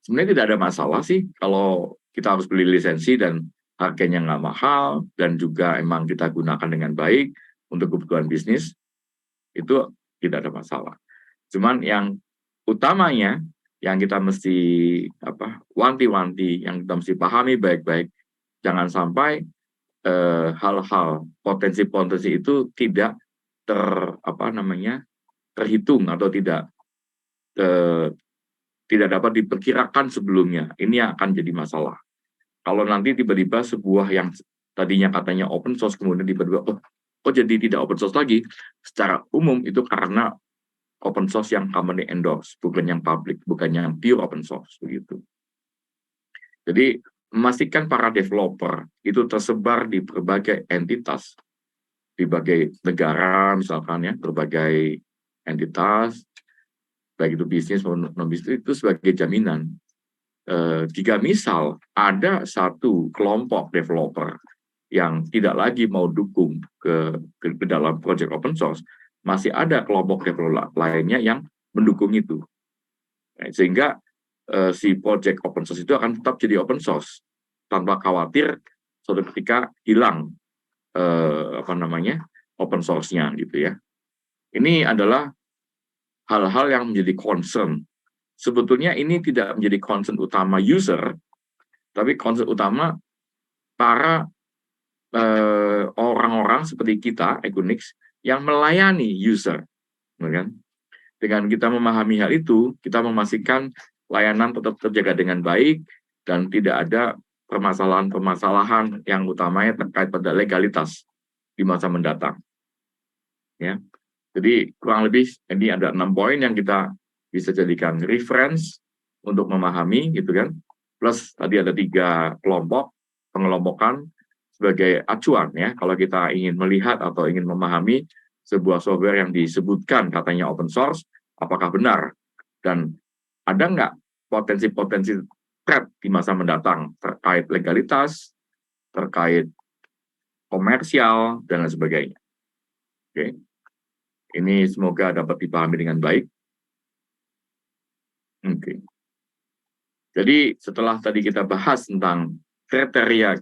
Speaker 2: Sebenarnya tidak ada masalah sih kalau kita harus beli lisensi dan harganya nggak mahal dan juga emang kita gunakan dengan baik untuk kebutuhan bisnis, itu tidak ada masalah. Cuman yang utamanya yang kita mesti wanti-wanti, yang kita mesti pahami baik-baik, jangan sampai hal-hal potensi-potensi itu tidak terhitung atau tidak dapat diperkirakan sebelumnya. Ini yang akan jadi masalah. Kalau nanti tiba-tiba sebuah yang tadinya katanya open source kemudian tiba-tiba jadi tidak open source lagi, secara umum itu karena open source yang company endorse, bukan yang public, bukan yang pure open source begitu. Jadi memastikan para developer itu tersebar di berbagai entitas, di berbagai negara misalkan ya, berbagai entitas, baik itu bisnis maupun non-bisnis, itu sebagai jaminan. Jika misal ada satu kelompok developer yang tidak lagi mau dukung ke dalam project open source, masih ada kelompok developer lainnya yang mendukung itu. Sehingga si project open source itu akan tetap jadi open source tanpa khawatir suatu ketika hilang open source-nya gitu ya. Ini adalah hal-hal yang menjadi concern. Sebetulnya ini tidak menjadi concern utama user, tapi concern utama para orang-orang seperti kita, Equinix, yang melayani user. Kan? Dengan kita memahami hal itu, kita memastikan layanan tetap terjaga dengan baik dan tidak ada permasalahan-permasalahan yang utamanya terkait pada legalitas di masa mendatang. Ya. Jadi kurang lebih ini ada 6 poin yang kita bisa jadikan reference untuk memahami gitu kan. Plus tadi ada 3 kelompok pengelompokan sebagai acuan ya kalau kita ingin melihat atau ingin memahami sebuah software yang disebutkan katanya open source, apakah benar dan ada nggak potensi-potensi threat di masa mendatang terkait legalitas, terkait komersial dan lain sebagainya. Oke. Ini semoga dapat dipahami dengan baik. Oke. Jadi setelah tadi kita bahas tentang kriteria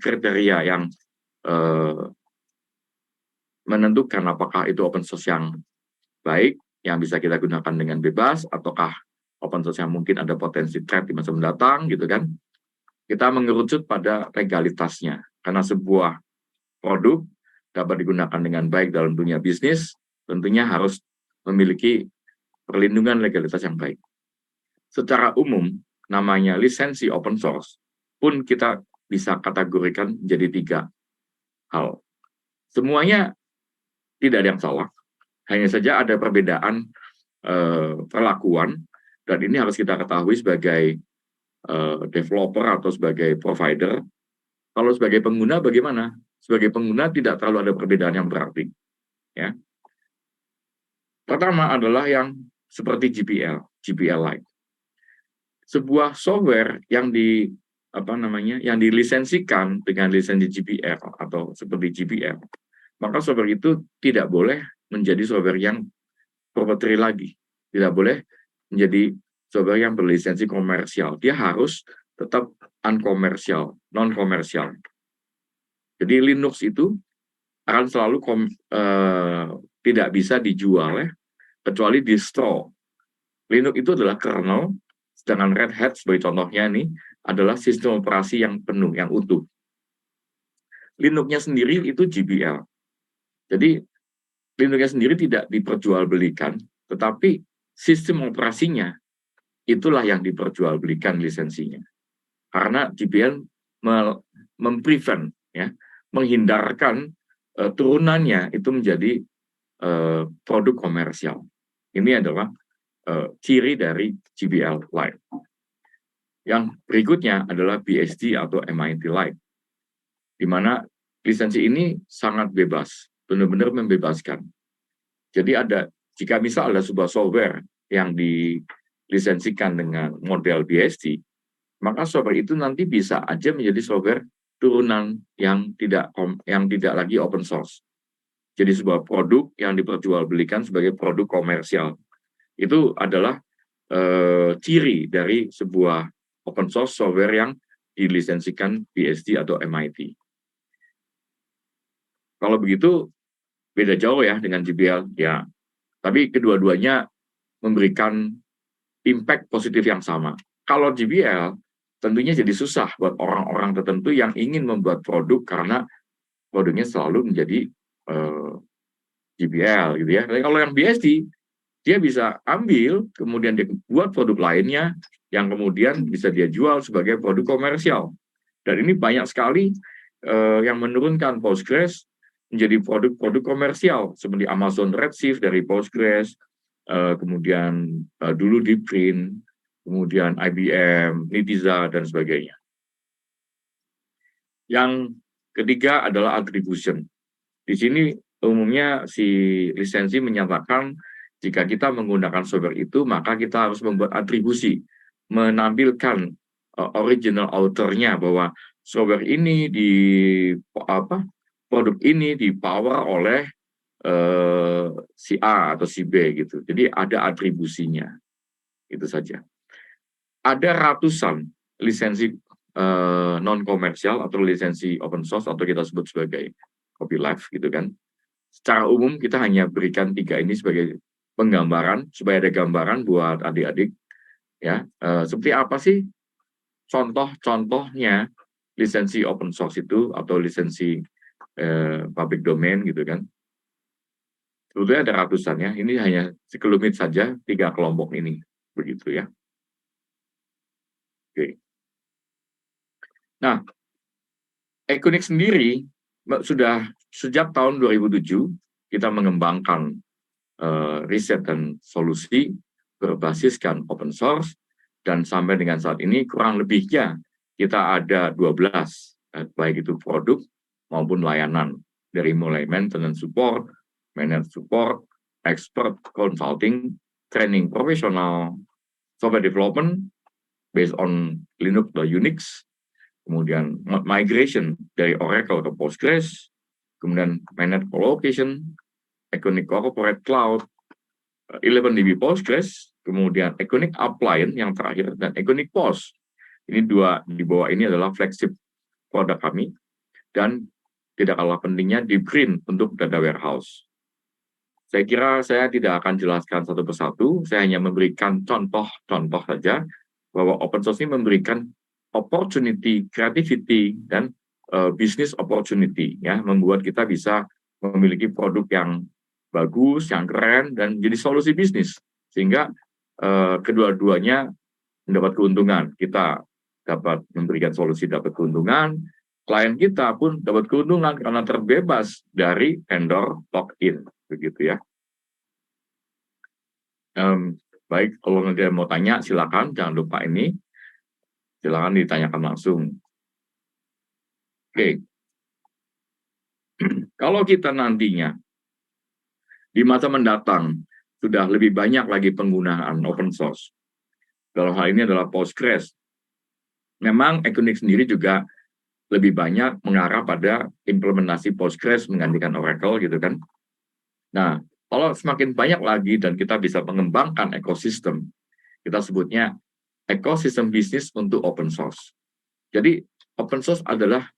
Speaker 2: yang menentukan apakah itu open source yang baik, yang bisa kita gunakan dengan bebas, ataukah open source yang mungkin ada potensi threat di masa mendatang, gitu kan. Kita mengerucut pada legalitasnya, karena sebuah produk dapat digunakan dengan baik dalam dunia bisnis, tentunya harus memiliki perlindungan legalitas yang baik. Secara umum, namanya lisensi open source pun kita bisa kategorikan jadi 3 hal. Semuanya tidak ada yang salah, hanya saja ada perbedaan perlakuan, dan ini harus kita ketahui sebagai developer atau sebagai provider. Kalau sebagai pengguna bagaimana? Sebagai pengguna tidak terlalu ada perbedaan yang berarti. Ya. Pertama adalah yang seperti GPL-like. Sebuah software yang yang dilisensikan dengan lisensi GPL atau seperti GPL, maka software itu tidak boleh menjadi software yang proprietary lagi, tidak boleh menjadi software yang berlisensi komersial. Dia harus tetap unkomersial, non-komersial. Jadi Linux itu akan selalu tidak bisa dijual ya, kecuali distro. Linux itu adalah kernel, sedangkan Red Hat sebagai contohnya ini adalah sistem operasi yang penuh, yang utuh. Linux-nya sendiri itu GPL. Jadi Linux-nya sendiri tidak diperjualbelikan, tetapi sistem operasinya itulah yang diperjualbelikan lisensinya. Karena GPL memprevent, ya, menghindarkan turunannya itu menjadi produk komersial. Ini adalah ciri dari GPL Lite. Yang berikutnya adalah BSD atau MIT Lite, di mana lisensi ini sangat bebas, benar-benar membebaskan. Jadi jika misal ada sebuah software yang dilisensikan dengan model BSD, maka software itu nanti bisa aja menjadi software turunan yang tidak lagi open source. Jadi sebuah produk yang diperjualbelikan sebagai produk komersial. Itu adalah ciri dari sebuah open source software yang dilisensikan BSD atau MIT. Kalau begitu, beda jauh ya dengan GPL, ya. Tapi kedua-duanya memberikan impact positif yang sama. Kalau GPL, tentunya jadi susah buat orang-orang tertentu yang ingin membuat produk karena produknya selalu menjadi GPL, gitu ya. Tapi kalau yang BSD, dia bisa ambil, kemudian dia buat produk lainnya, yang kemudian bisa dia jual sebagai produk komersial. Dan ini banyak sekali yang menurunkan Postgres menjadi produk-produk komersial, seperti Amazon Redshift dari Postgres, kemudian dulu Deepprint, kemudian IBM, Nitiza, dan sebagainya. Yang ketiga adalah attribution. Di sini umumnya si lisensi menyatakan jika kita menggunakan software itu, maka kita harus membuat atribusi, menampilkan original author-nya, bahwa software ini produk ini dipower oleh si A atau si B gitu. Jadi ada atribusinya. Itu saja. Ada ratusan lisensi non komersial atau lisensi open source atau kita sebut sebagai copyleft gitu kan. Secara umum kita hanya berikan 3 ini sebagai penggambaran supaya ada gambaran buat adik-adik ya. Seperti apa sih contoh-contohnya lisensi open source itu atau lisensi public domain gitu kan. Sebetulnya ada ratusan ya. Ini hanya sekelumit saja 3 kelompok ini begitu ya. Oke. Nah, Equinix sendiri sudah sejak tahun 2007 kita mengembangkan riset dan solusi berbasiskan open source, dan sampai dengan saat ini kurang lebihnya kita ada 12, baik itu produk maupun layanan, dari mulai maintenance support, managed support, expert consulting, training profesional, software development based on Linux atau Unix, kemudian migration dari Oracle ke Postgres, kemudian managed colocation, Equinix Corporate Cloud, 11DB Postgres, kemudian Equinix Appliance yang terakhir, dan Equinix Post. Ini 2 di bawah ini adalah flagship produk kami, dan tidak kalah pentingnya Deepprint untuk data warehouse. Saya kira saya tidak akan jelaskan satu persatu, saya hanya memberikan contoh-contoh saja bahwa open source ini memberikan opportunity, creativity, dan business opportunity, ya, membuat kita bisa memiliki produk yang bagus, yang keren, dan jadi solusi bisnis, sehingga kedua-duanya mendapat keuntungan. Kita dapat memberikan solusi, dapat keuntungan, klien kita pun dapat keuntungan karena terbebas dari vendor lock-in, begitu ya. Baik, kalau nanti mau tanya silakan, jangan lupa ini, silakan ditanyakan langsung. Oke, kalau kita nantinya di masa mendatang sudah lebih banyak lagi penggunaan open source, dalam hal ini adalah Postgres, memang Equinix sendiri juga lebih banyak mengarah pada implementasi Postgres menggantikan Oracle gitu kan. Nah, kalau semakin banyak lagi dan kita bisa mengembangkan ekosistem, kita sebutnya ekosistem bisnis untuk open source. Jadi open source adalah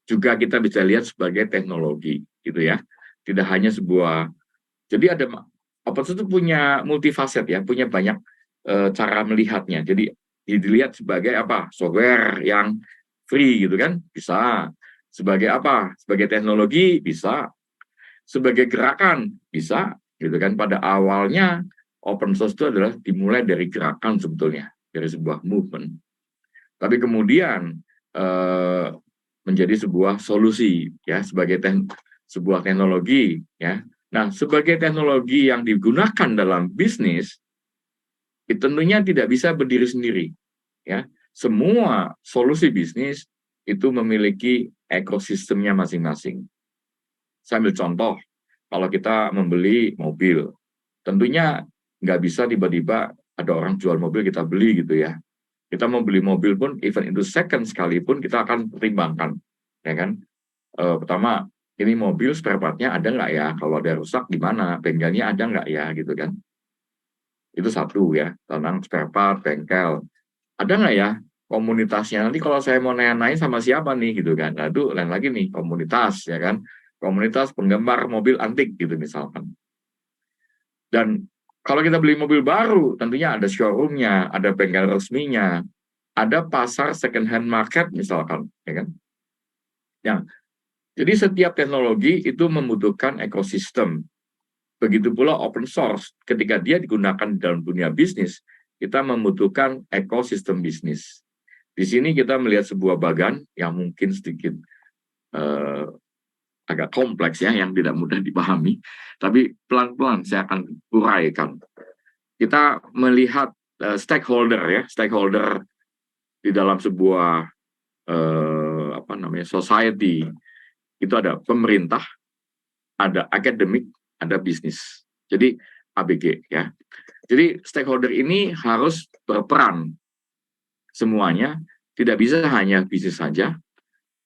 Speaker 2: juga kita bisa lihat sebagai teknologi gitu ya. Tidak hanya sebuah, jadi ada open source itu punya multifaset ya, punya banyak cara melihatnya. Jadi dilihat sebagai apa? Software yang free gitu kan, bisa. Sebagai apa? Sebagai teknologi bisa. Sebagai gerakan bisa, gitu kan. Pada awalnya open source itu adalah dimulai dari gerakan sebetulnya, dari sebuah movement. Tapi kemudian menjadi sebuah solusi ya, sebagai sebuah teknologi ya. Nah, sebagai teknologi yang digunakan dalam bisnis, itu tentunya tidak bisa berdiri sendiri ya. Semua solusi bisnis itu memiliki ekosistemnya masing-masing. Saya ambil contoh, kalau kita membeli mobil, tentunya nggak bisa tiba-tiba ada orang jual mobil kita beli gitu ya. Kita mau beli mobil pun, even itu second sekalipun, kita akan pertimbangkan, ya kan? Pertama, ini mobil spare part-nya ada nggak ya? Kalau ada rusak gimana? Bengkelnya ada nggak ya? Gitu kan? Itu satu ya, tentang spare part, bengkel. Ada nggak ya komunitasnya? Nanti kalau saya mau nanya-nanya sama siapa nih gitu kan? Nah, itu lain lagi nih, komunitas ya kan? Komunitas penggemar mobil antik gitu misalkan. Dan kalau kita beli mobil baru, tentunya ada showroom-nya, ada bengkel resminya, ada pasar second hand market misalkan, ya kan? Ya. Jadi setiap teknologi itu membutuhkan ekosistem. Begitu pula open source, ketika dia digunakan dalam dunia bisnis, kita membutuhkan ekosistem bisnis. Di sini kita melihat sebuah bagan yang mungkin sedikit agak kompleks ya, yang tidak mudah dipahami, tapi pelan-pelan saya akan uraikan. Kita melihat stakeholder ya, stakeholder di dalam sebuah society, itu ada pemerintah, ada akademik, ada bisnis. Jadi ABG ya. Jadi stakeholder ini harus berperan semuanya, tidak bisa hanya bisnis saja,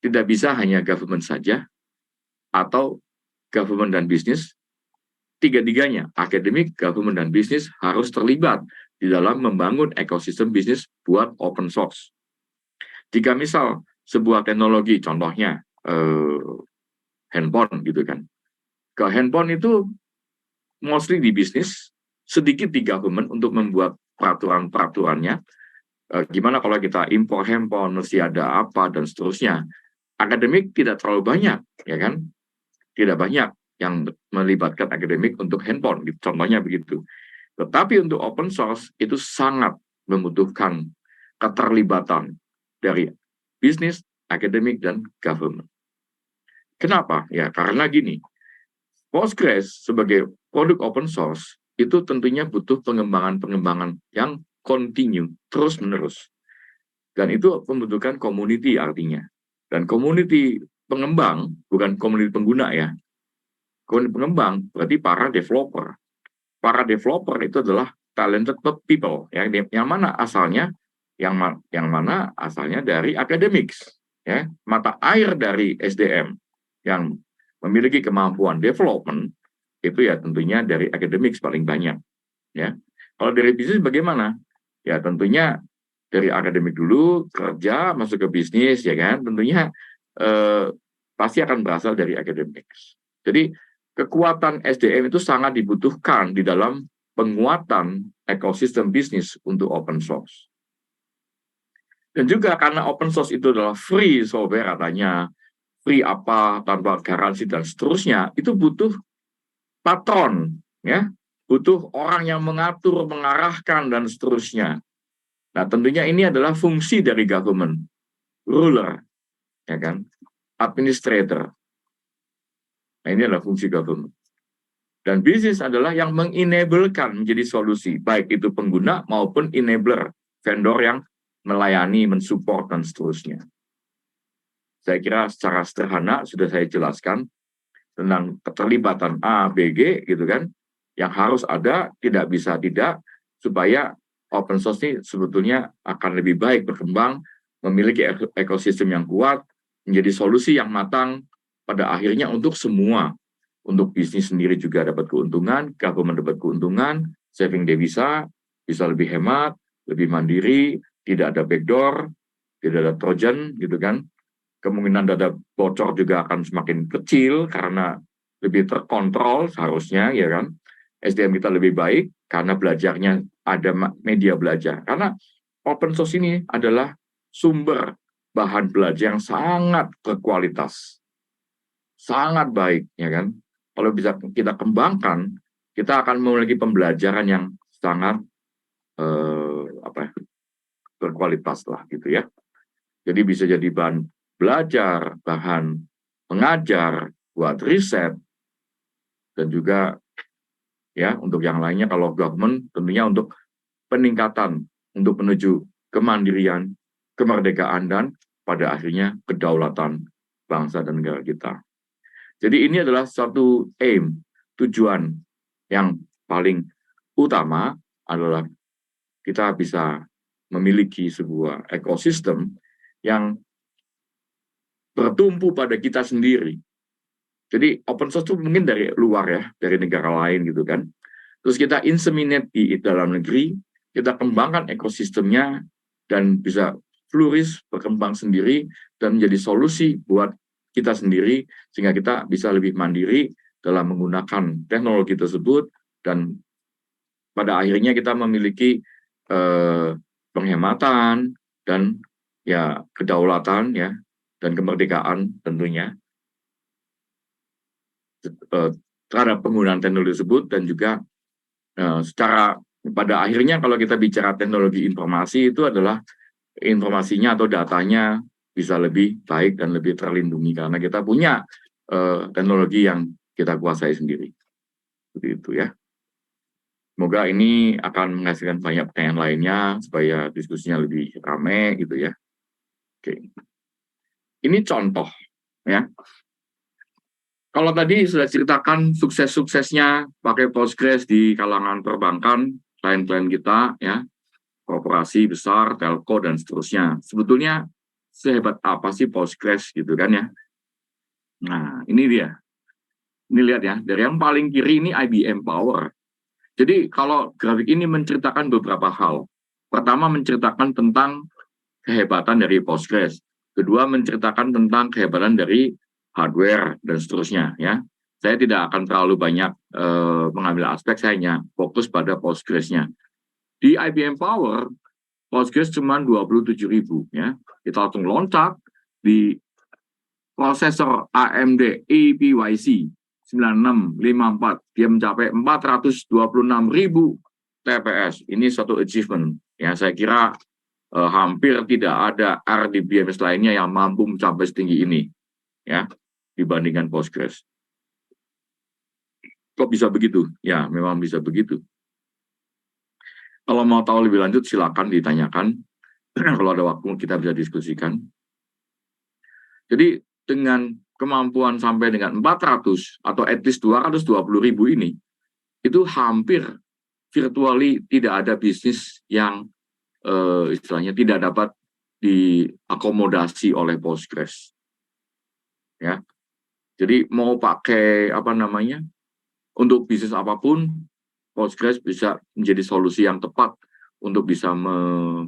Speaker 2: tidak bisa hanya government saja, atau government dan bisnis, tiga-tiganya, akademik, government, dan bisnis harus terlibat di dalam membangun ekosistem bisnis buat open source. Jika misal sebuah teknologi, contohnya handphone gitu kan, ke handphone itu mostly di bisnis, sedikit di government untuk membuat peraturan-peraturannya. Gimana kalau kita impor handphone, mesti ada apa, dan seterusnya. Akademik tidak terlalu banyak, ya kan? Tidak banyak yang melibatkan akademik untuk handphone, gitu. Contohnya begitu. Tetapi untuk open source itu sangat membutuhkan keterlibatan dari bisnis, akademik, dan government. Kenapa? Ya karena gini, Postgres sebagai produk open source itu tentunya butuh pengembangan-pengembangan yang continue, terus-menerus. Dan itu membutuhkan community artinya. Dan community pengembang, bukan community pengguna ya. Community pengembang berarti para developer. Para developer itu adalah talented people, ya, yang mana asalnya, yang mana asalnya dari academics, ya, mata air dari SDM yang memiliki kemampuan development itu ya tentunya dari academics paling banyak, ya. Kalau dari bisnis bagaimana? Ya tentunya dari akademik dulu, kerja, masuk ke bisnis, ya kan? Tentunya pasti akan berasal dari academics. Jadi kekuatan SDM itu sangat dibutuhkan di dalam penguatan ekosistem bisnis untuk open source. Dan juga karena open source itu adalah free software, katanya free apa, tanpa garansi dan seterusnya, itu butuh patron, ya, butuh orang yang mengatur, mengarahkan dan seterusnya. Nah, tentunya ini adalah fungsi dari government, ruler, ya kan, administrator. Nah, ini adalah fungsi government. Dan bisnis adalah yang mengenablekan menjadi solusi, baik itu pengguna maupun enabler, vendor yang melayani, mensupport, dan seterusnya. Saya kira secara sederhana sudah saya jelaskan tentang keterlibatan A, B, G, gitu kan, yang harus ada, tidak bisa tidak, supaya open source ini sebetulnya akan lebih baik berkembang, memiliki ekosistem yang kuat, menjadi solusi yang matang, pada akhirnya untuk semua. Untuk bisnis sendiri juga dapat keuntungan, government dapat keuntungan, saving devisa, bisa lebih hemat, lebih mandiri, tidak ada backdoor, tidak ada trojan, gitu kan. Kemungkinan data bocor juga akan semakin kecil karena lebih terkontrol seharusnya, ya kan. SDM kita lebih baik karena belajarnya ada media belajar. Karena open source ini adalah sumber bahan belajar yang sangat berkualitas, sangat baik, ya kan. Kalau bisa kita kembangkan, kita akan memiliki pembelajaran yang sangat berkualitas lah, gitu ya. Jadi bisa jadi bahan belajar, bahan mengajar, buat riset, dan juga ya untuk yang lainnya kalau government tentunya untuk peningkatan, untuk menuju kemandirian, kemerdekaan, dan pada akhirnya kedaulatan bangsa dan negara kita. Jadi ini adalah satu aim, tujuan yang paling utama adalah kita bisa memiliki sebuah ekosistem yang bertumpu pada kita sendiri. Jadi open source itu mungkin dari luar ya, dari negara lain gitu kan. Terus kita inseminate di dalam negeri, kita kembangkan ekosistemnya dan bisa flourish, berkembang sendiri dan menjadi solusi buat kita sendiri sehingga kita bisa lebih mandiri dalam menggunakan teknologi tersebut dan pada akhirnya kita memiliki penghematan dan ya kedaulatan ya dan kemerdekaan tentunya terhadap penggunaan teknologi tersebut dan juga secara pada akhirnya kalau kita bicara teknologi informasi itu adalah informasinya atau datanya bisa lebih baik dan lebih terlindungi karena kita punya teknologi yang kita kuasai sendiri. Seperti itu ya. Semoga ini akan menghasilkan banyak pertanyaan lainnya supaya diskusinya lebih ramai gitu ya. Oke. Ini contoh ya. Kalau tadi sudah ceritakan sukses-suksesnya pakai Postgres di kalangan perbankan, klien-klien kita ya, korporasi besar, telco dan seterusnya. Sebetulnya sehebat apa sih Postgres gitu kan ya. Nah, ini dia. Ini lihat ya, dari yang paling kiri ini IBM Power. Jadi kalau grafik ini menceritakan beberapa hal. Pertama menceritakan tentang kehebatan dari Postgres. Kedua menceritakan tentang kehebatan dari hardware dan seterusnya ya. Saya tidak akan terlalu banyak mengambil aspek, saya hanya fokus pada Postgres-nya. Di IBM Power, Postgres cuma 27.000 ya. Kita langsung loncat di prosesor AMD EPYC 9654, dia mencapai 426.000 TPS. Ini suatu achievement. Ya, saya kira hampir tidak ada RDBMS lainnya yang mampu mencapai setinggi ini. Ya, dibandingkan Postgres. Kok bisa begitu? Ya, memang bisa begitu. Kalau mau tahu lebih lanjut, silakan ditanyakan. Kalau ada waktu, kita bisa diskusikan. Jadi, dengan kemampuan sampai dengan 400 atau at least 220.000 ini, itu hampir virtually tidak ada bisnis yang istilahnya tidak dapat diakomodasi oleh Postgres. Ya. Jadi mau pakai apa namanya? Untuk bisnis apapun, Postgres bisa menjadi solusi yang tepat untuk bisa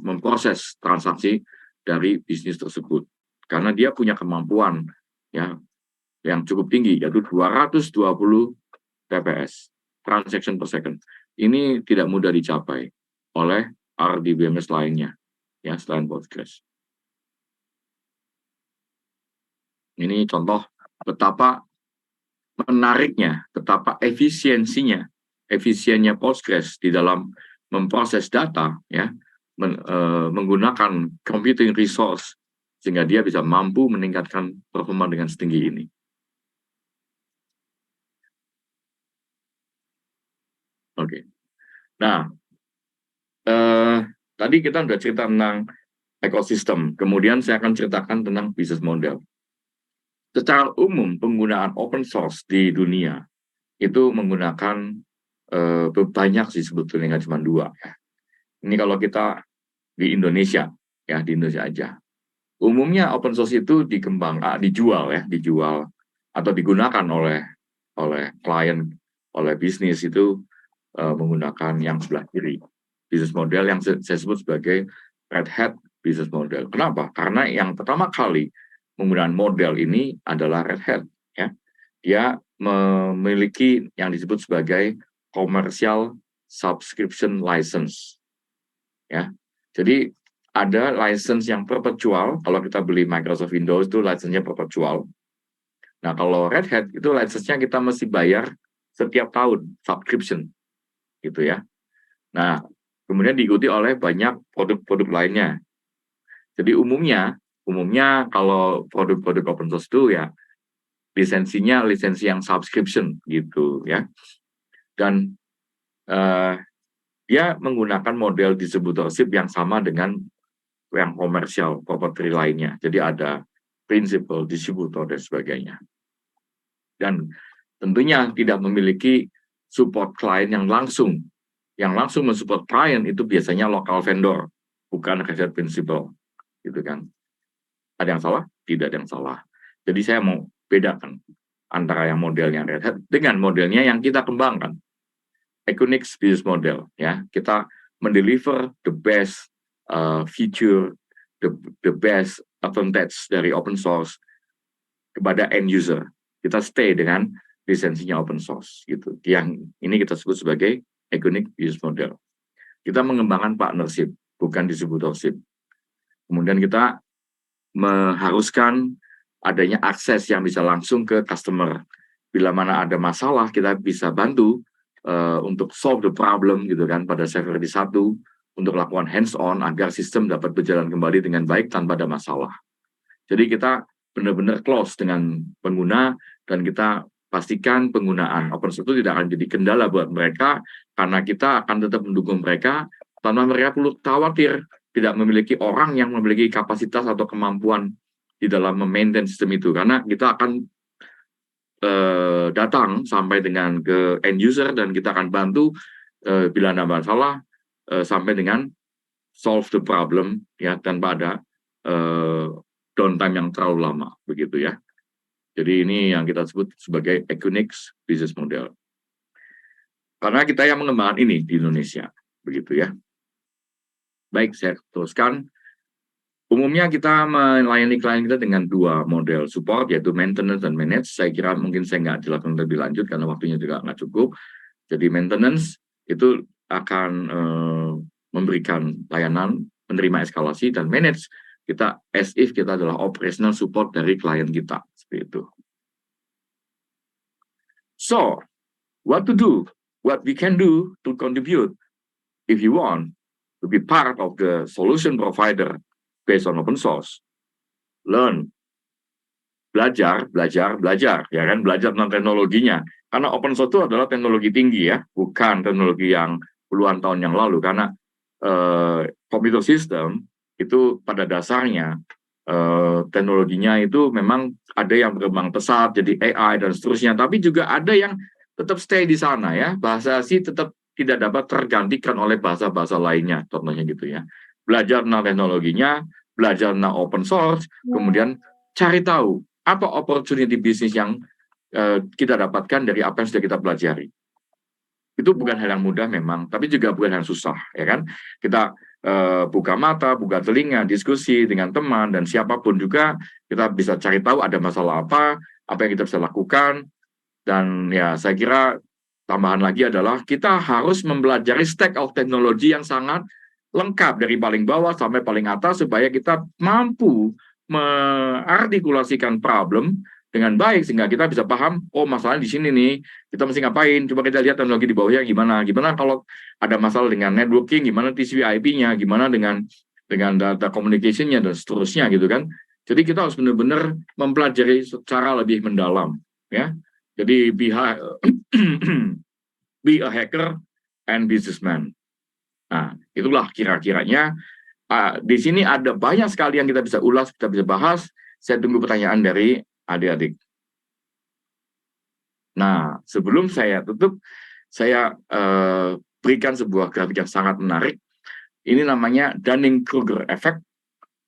Speaker 2: memproses transaksi dari bisnis tersebut. Karena dia punya kemampuan ya yang cukup tinggi, yaitu 220 TPS, transaction per second. Ini tidak mudah dicapai oleh RDBMS lainnya, ya, selain Postgres. Ini contoh betapa menariknya, betapa efisiennya Postgres di dalam memproses data, ya, menggunakan computing resource sehingga dia bisa mampu meningkatkan performa dengan setinggi ini. Oke. Nah, tadi kita sudah cerita tentang ekosistem. Kemudian saya akan ceritakan tentang bisnis model. Secara umum, penggunaan open source di dunia itu menggunakan banyak sih sebetulnya, nggak cuma dua. Ya. Ini kalau kita di Indonesia, ya di Indonesia aja. Umumnya open source itu dijual atau digunakan oleh klien, oleh bisnis itu menggunakan yang sebelah kiri, bisnis model yang saya sebut sebagai Red Hat business model. Kenapa? Karena yang pertama kali menggunakan model ini adalah Red Hat. Ya. Dia memiliki yang disebut sebagai commercial subscription license. Ya. Jadi ada license yang perpetual. Kalau kita beli Microsoft Windows itu license-nya perpetual. Nah, kalau Red Hat itu license-nya kita mesti bayar setiap tahun, subscription. Gitu ya. Nah, kemudian diikuti oleh banyak produk-produk lainnya. Jadi umumnya kalau produk-produk open source itu ya lisensinya lisensi yang subscription gitu ya. Dan dia menggunakan model distributorship yang sama dengan yang komersial property lainnya. Jadi ada principal, distributor dan sebagainya. Dan tentunya tidak memiliki support klien yang langsung. Yang langsung mensupport klien itu biasanya local vendor, bukan Red Hat principal. Gitu kan. Ada yang salah? Tidak ada yang salah. Jadi saya mau bedakan antara yang modelnya Red Hat dengan modelnya yang kita kembangkan. Equinix business model, ya, kita mendeliver the best feature, the best advantage dari open source kepada end user. Kita stay dengan lisensinya open source, gitu. Yang ini kita sebut sebagai Equinix business model. Kita mengembangkan partnership, bukan distributorship. Kemudian kita mengharuskan adanya akses yang bisa langsung ke customer. Bila mana ada masalah, kita bisa bantu untuk solve the problem gitu kan pada severity 1 untuk lakukan hands on agar sistem dapat berjalan kembali dengan baik tanpa ada masalah. Jadi kita benar-benar close dengan pengguna dan kita pastikan penggunaan open source itu tidak akan jadi kendala buat mereka karena kita akan tetap mendukung mereka tanpa mereka perlu khawatir tidak memiliki orang yang memiliki kapasitas atau kemampuan di dalam memaintain sistem itu karena kita akan datang sampai dengan ke end user dan kita akan bantu bila ada masalah sampai dengan solve the problem ya tanpa ada downtime yang terlalu lama begitu ya. Jadi ini yang kita sebut sebagai Equinix business model. Karena kita yang mengembangkan ini di Indonesia begitu ya. Baik, saya teruskan. Umumnya kita melayani klien kita dengan dua model support, yaitu maintenance dan manage. Saya kira mungkin saya nggak jelaskan lebih lanjut karena waktunya juga nggak cukup. Jadi maintenance itu akan memberikan layanan, menerima eskalasi, dan manage kita as if kita adalah operational support dari klien kita. Seperti itu. So, what to do? What we can do to contribute if you want to be part of the solution provider based on open source, learn, belajar, ya kan, belajar tentang teknologinya. Karena open source itu adalah teknologi tinggi ya, bukan teknologi yang puluhan tahun yang lalu. Karena computer system itu pada dasarnya teknologinya itu memang ada yang berkembang pesat, jadi AI dan seterusnya. Tapi juga ada yang tetap stay di sana ya, bahasa C tetap tidak dapat tergantikan oleh bahasa-bahasa lainnya, contohnya gitu ya. Belajar tentang teknologinya, belajar tentang open source, kemudian cari tahu apa opportunity bisnis yang kita dapatkan dari apa yang sudah kita pelajari. Itu bukan hal yang mudah memang, tapi juga bukan hal yang susah, ya kan? Kita buka mata, buka telinga, diskusi dengan teman dan siapapun juga kita bisa cari tahu ada masalah apa, apa yang kita bisa lakukan. Dan ya saya kira tambahan lagi adalah kita harus mempelajari stack of teknologi yang sangat lengkap dari paling bawah sampai paling atas supaya kita mampu mengartikulasikan problem dengan baik sehingga kita bisa paham, oh masalahnya di sini nih, kita mesti ngapain, coba kita lihat teknologi di bawahnya gimana kalau ada masalah dengan networking, gimana TCP/IP-nya, gimana dengan data communication-nya dan seterusnya gitu kan. Jadi kita harus benar-benar mempelajari secara lebih mendalam ya. Jadi be a hacker and businessman. Nah, itulah kira-kiranya. Di sini ada banyak sekali yang kita bisa ulas, kita bisa bahas. Saya tunggu pertanyaan dari adik-adik. Nah, sebelum saya tutup, saya berikan sebuah grafik yang sangat menarik. Ini namanya Dunning-Kruger effect,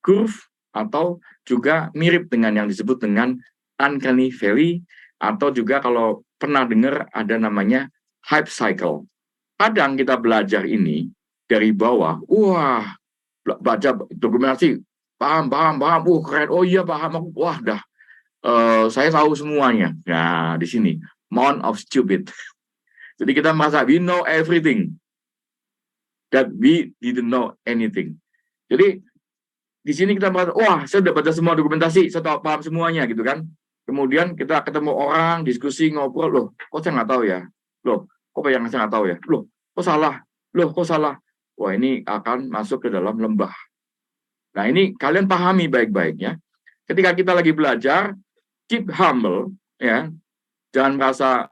Speaker 2: curve, atau juga mirip dengan yang disebut dengan uncanny valley, atau juga kalau pernah dengar ada namanya hype cycle. Kadang kita belajar ini dari bawah, wah, baca dokumentasi, paham, keren, oh iya paham, wah dah, saya tahu semuanya. Nah, di sini, Mount of Stupid. Jadi kita merasa we know everything, that we didn't know anything. Jadi di sini kita merasa, wah, saya udah baca semua dokumentasi, saya tahu paham semuanya gitu kan. Kemudian kita ketemu orang, diskusi, ngobrol, loh, kok saya nggak tahu ya? Loh, kok yang saya nggak tahu ya? Loh, kok salah? Loh, kok salah? Wah, ini akan masuk ke dalam lembah. Nah, ini kalian pahami baik-baiknya. Ketika kita lagi belajar, keep humble, ya. Jangan merasa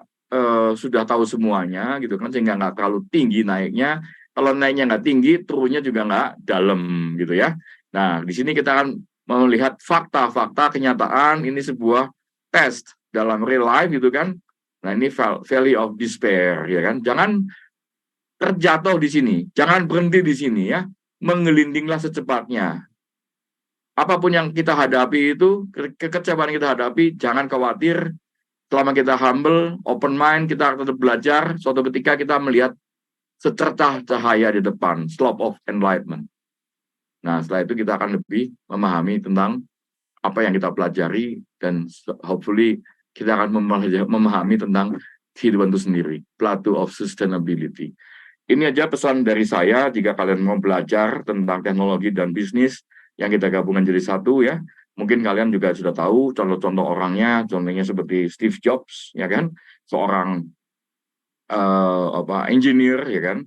Speaker 2: sudah tahu semuanya, gitu kan, sehingga nggak terlalu tinggi naiknya. Kalau naiknya nggak tinggi, turunnya juga nggak dalam, gitu ya. Nah, di sini kita akan melihat fakta-fakta kenyataan, ini sebuah test dalam real life gitu kan. Nah, ini valley of despair ya kan. Jangan terjatuh di sini, jangan berhenti di sini ya. Menggelindinglah secepatnya. Apapun yang kita hadapi itu, kekecewaan yang kita hadapi, jangan khawatir. Selama kita humble, open mind, kita tetap belajar. Suatu ketika kita melihat secercah cahaya di depan, slope of enlightenment. Nah, setelah itu kita akan lebih memahami tentang apa yang kita pelajari dan hopefully kita akan memahami tentang kehidupan itu sendiri, plateau of sustainability. Ini aja pesan dari saya, jika kalian mau belajar tentang teknologi dan bisnis yang kita gabungkan jadi satu ya. Mungkin kalian juga sudah tahu contoh-contoh orangnya, contohnya seperti Steve Jobs, ya kan, seorang engineer, ya kan,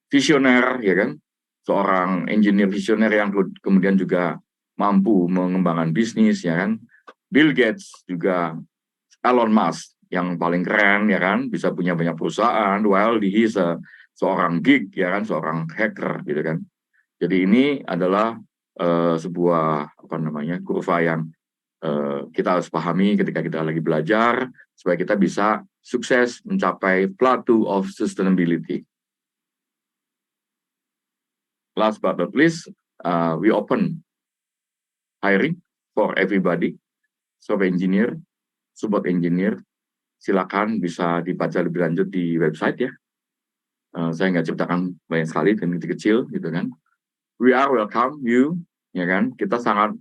Speaker 2: visioner, ya kan, seorang engineer visioner yang kemudian juga mampu mengembangkan bisnis, ya kan. Bill Gates juga, Elon Musk yang paling keren, ya kan, bisa punya banyak perusahaan, while he's seorang geek, ya kan, seorang hacker, gitu kan. Jadi ini adalah sebuah kurva yang kita harus pahami ketika kita lagi belajar supaya kita bisa sukses mencapai plateau of sustainability. Last but not least, we open hiring for everybody. Software engineer, support engineer, silakan bisa dibaca lebih lanjut di website ya. Saya nggak ceritakan banyak sekali dan kecil gitu kan. We are welcome you, ya kan. Kita sangat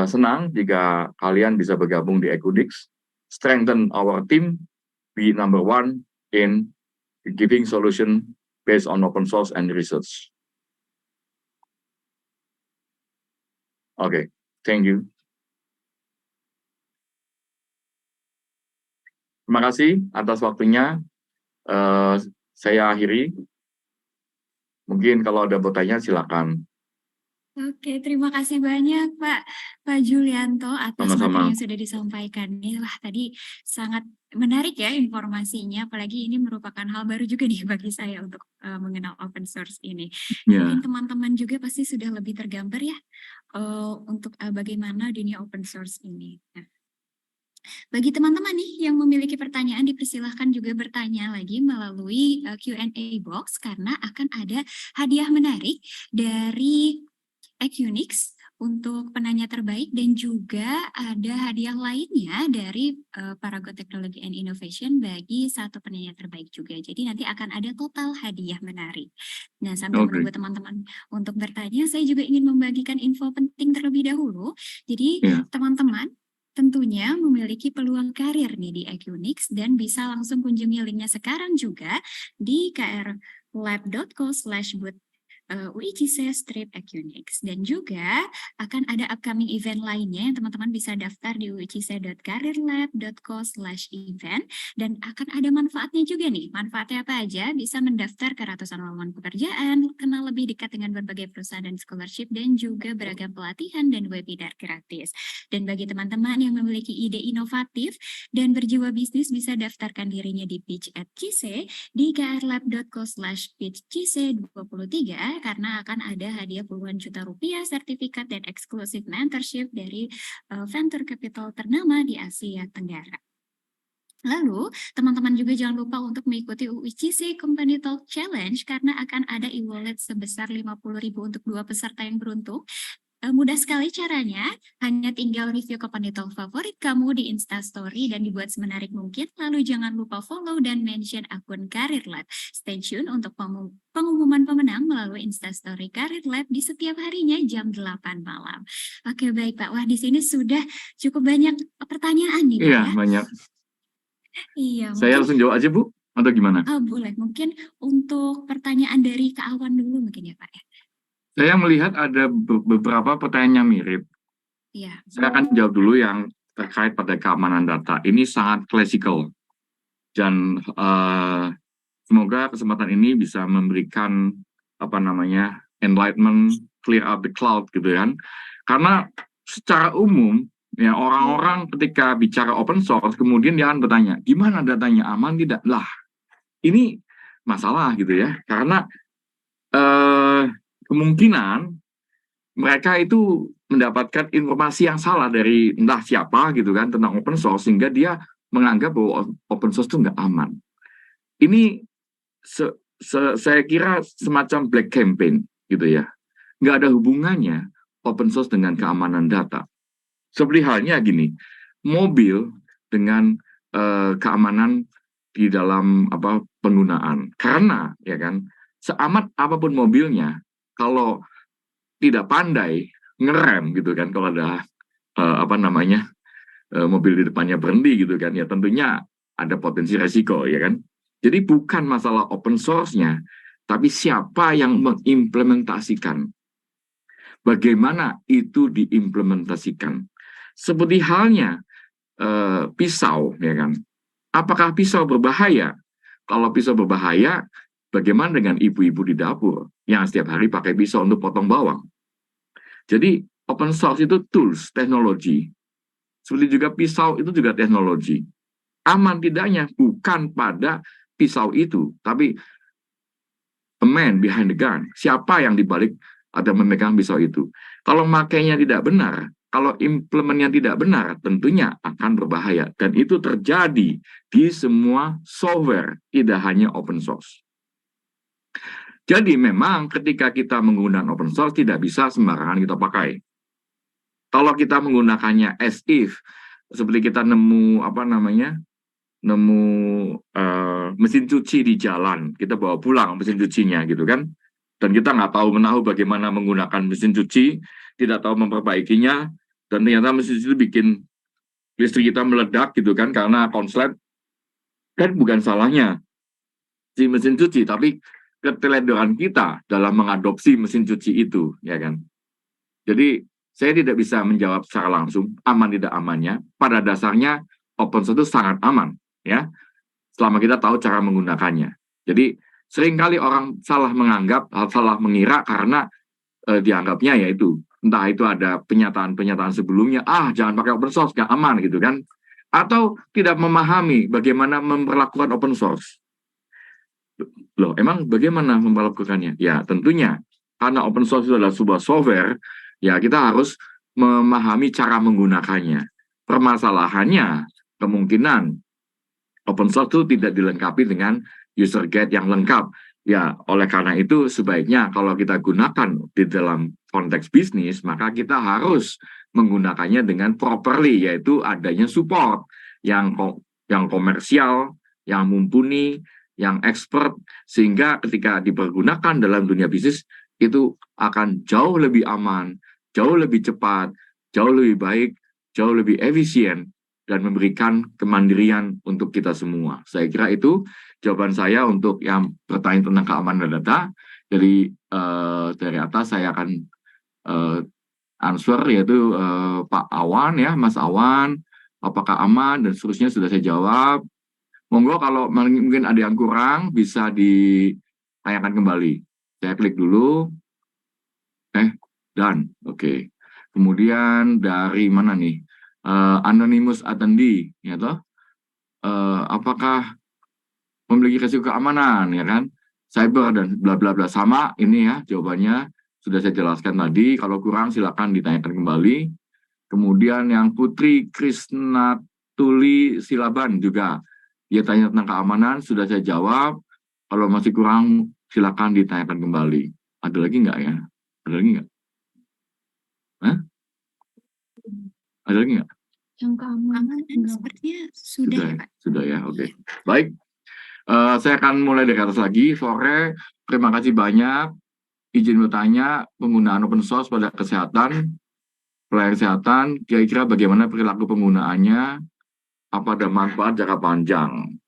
Speaker 2: senang jika kalian bisa bergabung di Equinix, strengthen our team, be number one in giving solution based on open source and research. Okay, thank you. Terima kasih atas waktunya. Saya akhiri. Mungkin kalau ada bertanya silakan.
Speaker 3: Oke, terima kasih banyak Pak Julianto atas
Speaker 2: Sama-sama.
Speaker 3: materi yang sudah disampaikan. Wah, tadi sangat menarik ya informasinya, apalagi ini merupakan hal baru juga nih bagi saya untuk mengenal open source ini.
Speaker 2: Ya.
Speaker 3: Mungkin teman-teman juga pasti sudah lebih tergambar ya untuk bagaimana dunia open source ini. Nah, bagi teman-teman nih yang memiliki pertanyaan, dipersilahkan juga bertanya lagi melalui Q&A box karena akan ada hadiah menarik dari Equinix untuk penanya terbaik dan juga ada hadiah lainnya dari Parago Technology and Innovation bagi satu penanya terbaik juga. Jadi nanti akan ada total hadiah menarik. Nah, sambil menunggu teman-teman untuk bertanya, saya juga ingin membagikan info penting terlebih dahulu. Jadi teman-teman tentunya memiliki peluang karir nih di Equinix dan bisa langsung kunjungi linknya sekarang juga di krlab.co/booth UICC/Equinix. Dan juga akan ada upcoming event lainnya yang teman-teman bisa daftar di uicc.careerlab.co/event, dan akan ada manfaatnya juga nih. Manfaatnya apa aja? Bisa mendaftar ke ratusan lowongan pekerjaan, kenal lebih dekat dengan berbagai perusahaan dan scholarship, dan juga beragam pelatihan dan webinar gratis. Dan bagi teman-teman yang memiliki ide inovatif dan berjiwa bisnis, bisa daftarkan dirinya di Pitch at CISE di krlab.co/pitchcise23, karena akan ada hadiah puluhan juta rupiah, sertifikat, dan eksklusif mentorship dari venture capital ternama di Asia Tenggara. Lalu, teman-teman juga jangan lupa untuk mengikuti UICC Company Talk Challenge, karena akan ada e-wallet sebesar 50.000 untuk 2 peserta yang beruntung. Mudah sekali caranya, hanya tinggal review company talk favorit kamu di Instastory dan dibuat semenarik mungkin, lalu jangan lupa follow dan mention akun Career Lab. Stay tune untuk pengumuman pemenang melalui Instastory Career Lab di setiap harinya jam 8 malam. Oke, baik Pak. Wah, di sini sudah cukup banyak pertanyaan nih Pak
Speaker 2: Iya,
Speaker 3: ya.
Speaker 2: banyak.
Speaker 3: Iya,
Speaker 2: Saya langsung jawab aja, Bu, atau gimana?
Speaker 3: boleh. Mungkin untuk pertanyaan dari Kak Awan dulu mungkin ya Pak ya.
Speaker 2: Saya melihat ada beberapa pertanyaan yang mirip.
Speaker 3: Iya.
Speaker 2: Saya akan jawab dulu yang terkait pada keamanan data. Ini sangat klasikal. Dan semoga kesempatan ini bisa memberikan enlightenment, clear up the cloud gitu kan. Karena secara umum ya orang-orang ketika bicara open source kemudian dia akan bertanya, gimana datanya, aman tidak? Lah, ini masalah gitu ya. Karena kemungkinan mereka itu mendapatkan informasi yang salah dari entah siapa gitu kan tentang open source, sehingga dia menganggap bahwa open source itu nggak aman. Ini saya kira semacam black campaign gitu ya. Nggak ada hubungannya open source dengan keamanan data. Seperti halnya gini, mobil dengan keamanan di dalam penggunaan. Karena ya kan, seamat apapun mobilnya, kalau tidak pandai ngerem gitu kan, kalau ada mobil di depannya berhenti gitu kan, ya tentunya ada potensi resiko ya kan. Jadi bukan masalah open source-nya, tapi siapa yang mengimplementasikan. Bagaimana itu diimplementasikan. Seperti halnya pisau ya kan. Apakah pisau berbahaya? Kalau pisau berbahaya, bagaimana dengan ibu-ibu di dapur yang setiap hari pakai pisau untuk potong bawang? Jadi open source itu tools, teknologi. Seperti juga pisau itu juga teknologi. Aman tidaknya bukan pada pisau itu, tapi a man behind the gun. Siapa yang dibalik atau memegang pisau itu? Kalau makainya tidak benar, kalau implementnya tidak benar, tentunya akan berbahaya. Dan itu terjadi di semua software, tidak hanya open source. Jadi memang ketika kita menggunakan open source tidak bisa sembarangan kita pakai. Kalau kita menggunakannya as if, seperti kita nemu mesin cuci di jalan, kita bawa pulang mesin cucinya gitu kan, dan kita nggak tahu menahu bagaimana menggunakan mesin cuci, tidak tahu memperbaikinya, dan ternyata mesin cuci itu bikin listrik kita meledak gitu kan karena konslet, kan bukan salahnya si mesin cuci, tapi keteledoran kita dalam mengadopsi mesin cuci itu, ya kan. Jadi saya tidak bisa menjawab secara langsung aman tidak amannya. Pada dasarnya open source itu sangat aman, ya, selama kita tahu cara menggunakannya. Jadi seringkali orang salah menganggap, salah mengira karena dianggapnya yaitu entah itu ada pernyataan sebelumnya, jangan pakai open source, gak aman gitu kan, atau tidak memahami bagaimana memperlakukan open source. Loh, emang bagaimana memperlakukannya? Ya, tentunya karena open source itu adalah sebuah software, ya kita harus memahami cara menggunakannya. Permasalahannya, kemungkinan open source itu tidak dilengkapi dengan user guide yang lengkap. Ya, oleh karena itu sebaiknya kalau kita gunakan di dalam konteks bisnis, maka kita harus menggunakannya dengan properly, yaitu adanya support yang komersial, yang mumpuni, yang expert, sehingga ketika dipergunakan dalam dunia bisnis itu akan jauh lebih aman, jauh lebih cepat, jauh lebih baik, jauh lebih efisien dan memberikan kemandirian untuk kita semua. Saya kira itu jawaban saya untuk yang pertanyaan tentang keamanan data. Jadi dari atas saya akan answer, yaitu Pak Awan ya, Mas Awan, apakah aman dan seterusnya sudah saya jawab. Monggo kalau mungkin ada yang kurang bisa ditanyakan kembali. Saya klik dulu. Done. Oke. Kemudian dari mana nih? Anonymous attendee, ya toh? Apakah memiliki risiko keamanan, ya kan? Cyber dan bla bla bla, sama ini ya jawabannya sudah saya jelaskan tadi. Kalau kurang silakan ditanyakan kembali. Kemudian yang Putri Krisnatuli Silaban juga, dia tanya tentang keamanan, sudah saya jawab. Kalau masih kurang silakan ditanyakan kembali. Ada lagi nggak ya? Ada lagi nggak? Hah? Ada lagi nggak?
Speaker 3: Yang keamanan sepertinya sudah ya, Pak.
Speaker 2: Sudah ya, oke. Baik, saya akan mulai dari atas lagi. Sore, terima kasih banyak. Izin bertanya, penggunaan open source pada kesehatan, pelayanan kesehatan, kira-kira bagaimana perilaku penggunaannya, apa ada manfaat jangka panjang.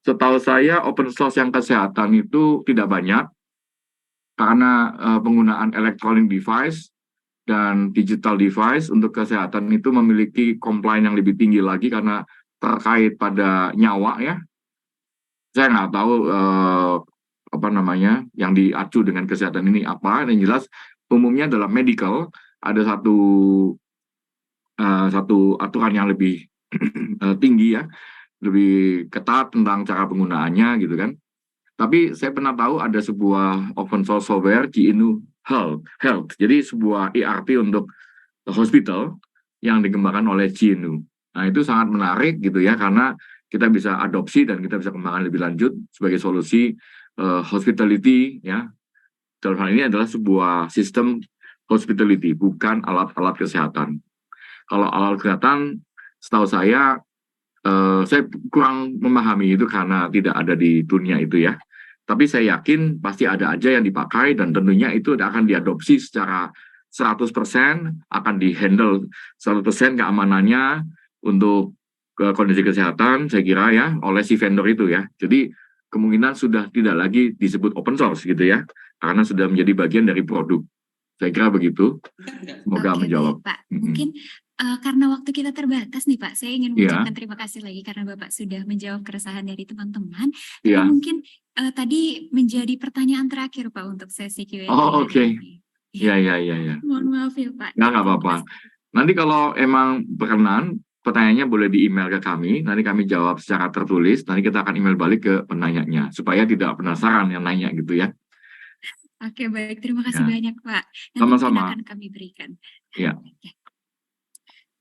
Speaker 2: Setahu saya, open source yang kesehatan itu tidak banyak, karena penggunaan electronic device dan digital device untuk kesehatan itu memiliki compliance yang lebih tinggi lagi karena terkait pada nyawa ya. Saya nggak tahu apa namanya yang diacu dengan kesehatan ini apa. Yang jelas umumnya dalam medical ada satu aturan yang lebih tinggi ya, lebih ketat tentang cara penggunaannya gitu kan. Tapi saya pernah tahu ada sebuah open source software GNU Health. Jadi sebuah ERP untuk hospital yang dikembangkan oleh GNU. Nah, itu sangat menarik gitu ya, karena kita bisa adopsi dan kita bisa kembangkan lebih lanjut sebagai solusi hospitality ya. Dalam hal ini adalah sebuah sistem hospitality, bukan alat-alat kesehatan. Kalau alat kesehatan, setahu saya kurang memahami itu karena tidak ada di dunia itu ya. Tapi saya yakin pasti ada aja yang dipakai dan tentunya itu akan diadopsi secara 100%, akan di-handle 100% keamanannya untuk kondisi kesehatan, saya kira ya, oleh si vendor itu ya. Jadi kemungkinan sudah tidak lagi disebut open source gitu ya, karena sudah menjadi bagian dari produk. Saya kira begitu. Semoga menjawab.
Speaker 3: Baik, Pak. Mungkin karena waktu kita terbatas nih Pak, saya ingin mengucapkan terima kasih lagi karena Bapak sudah menjawab keresahan dari teman-teman. Tapi mungkin tadi menjadi pertanyaan terakhir Pak untuk sesi Q&A.
Speaker 2: Oh, oke.
Speaker 3: Iya.
Speaker 2: Ya.
Speaker 3: Mohon maaf ya Pak.
Speaker 2: Nggak apa-apa. Nanti kalau emang berkenan, pertanyaannya boleh di-email ke kami, nanti kami jawab secara tertulis, nanti kita akan email balik ke penanyanya, supaya tidak penasaran yang nanya gitu ya.
Speaker 3: Oke, baik. Terima kasih banyak Pak. Nanti
Speaker 2: Sama-sama
Speaker 3: akan kami berikan.
Speaker 2: Iya.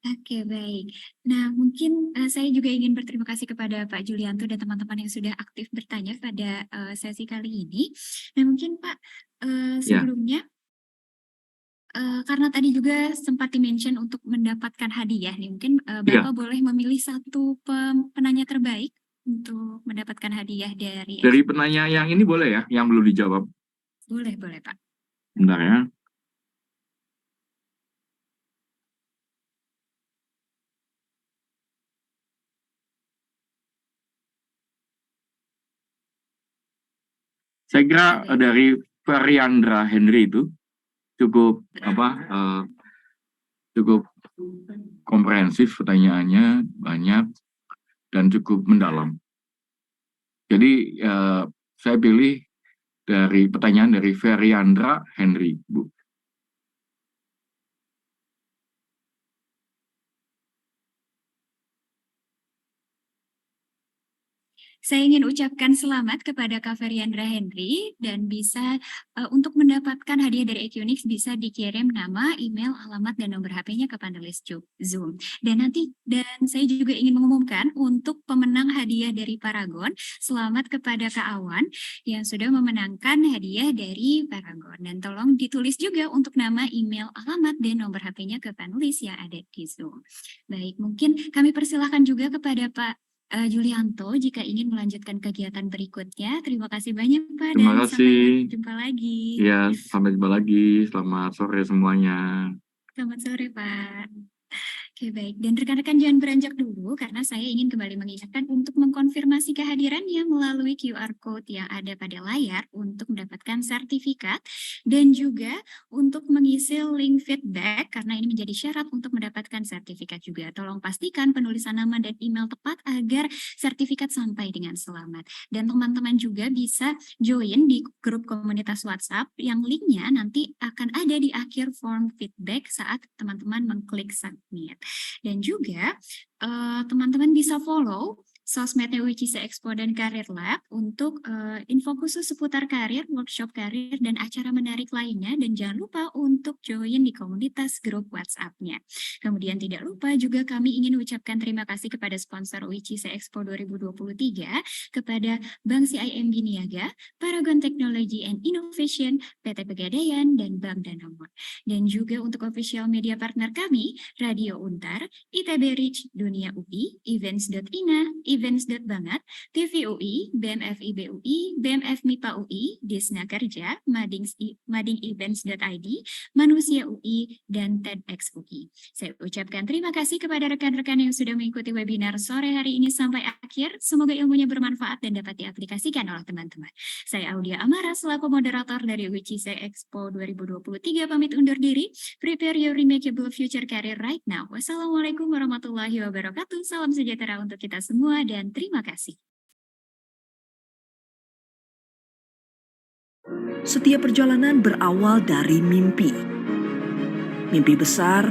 Speaker 3: Oke, baik. Nah, mungkin saya juga ingin berterima kasih kepada Pak Julianto dan teman-teman yang sudah aktif bertanya pada sesi kali ini. Nah, mungkin Pak, sebelumnya, karena tadi juga sempat di-mention untuk mendapatkan hadiah nih, mungkin Bapak boleh memilih satu penanya terbaik untuk mendapatkan hadiah dari...
Speaker 2: Dari penanya yang ini boleh ya, yang belum dijawab?
Speaker 3: Boleh Pak.
Speaker 2: Bentar ya. Saya kira dari Variandra Henry itu cukup cukup komprehensif, pertanyaannya banyak dan cukup mendalam. Jadi saya pilih dari pertanyaan dari Variandra Henry, Bu.
Speaker 3: Saya ingin ucapkan selamat kepada Kak Variandra Henry dan bisa untuk mendapatkan hadiah dari Equinix bisa dikirim nama, email, alamat, dan nomor HP-nya ke panelis Zoom. Dan saya juga ingin mengumumkan untuk pemenang hadiah dari Paragon, selamat kepada Kak Awan yang sudah memenangkan hadiah dari Paragon. Dan tolong ditulis juga untuk nama, email, alamat, dan nomor HP-nya ke panelis yang ada di Zoom. Baik, mungkin kami persilahkan juga kepada Pak Julianto jika ingin melanjutkan kegiatan berikutnya. Terima kasih banyak Pak.
Speaker 2: Terima
Speaker 3: dan
Speaker 2: kasih.
Speaker 3: Sampai jumpa lagi.
Speaker 2: Ya, sampai jumpa lagi. Selamat sore semuanya.
Speaker 3: Selamat sore Pak. Oke, baik. Dan rekan-rekan jangan beranjak dulu karena saya ingin kembali mengingatkan untuk mengkonfirmasi kehadirannya melalui QR Code yang ada pada layar untuk mendapatkan sertifikat dan juga untuk mengisi link feedback karena ini menjadi syarat untuk mendapatkan sertifikat juga. Tolong pastikan penulisan nama dan email tepat agar sertifikat sampai dengan selamat. Dan teman-teman juga bisa join di grup komunitas WhatsApp yang linknya nanti akan ada di akhir form feedback saat teman-teman mengklik submit. Dan juga teman-teman bisa follow sosmednya WCC Expo dan Karir Lab untuk info khusus seputar karir, workshop karir, dan acara menarik lainnya. Dan jangan lupa untuk join di komunitas grup WhatsApp-nya. Kemudian tidak lupa juga kami ingin ucapkan terima kasih kepada sponsor WCC Expo 2023, kepada Bank CIMB Niaga, Paragon Technology and Innovation, PT Pegadaian, dan Bank Danamon. Dan juga untuk official media partner kami, Radio Untar, ITB Reach, Dunia UI, Events.ina, Events.banget, TV UI, BMF IBUI, BMF MIPA UI, Disna Kerja, Mading Events.id, Manusia UI, dan TEDx UI. Saya ucapkan terima kasih kepada rekan-rekan yang sudah mengikuti webinar sore hari ini sampai akhir. Semoga ilmunya bermanfaat dan dapat diaplikasikan oleh teman-teman. Saya Audia Amara selaku moderator dari WCC Expo 2023 pamit undur diri. Prepare your remarkable future career right now. Wassalamualaikum warahmatullahi wabarakatuh. Salam sejahtera untuk kita semua dan terima kasih.
Speaker 1: Setiap perjalanan berawal dari mimpi. Mimpi besar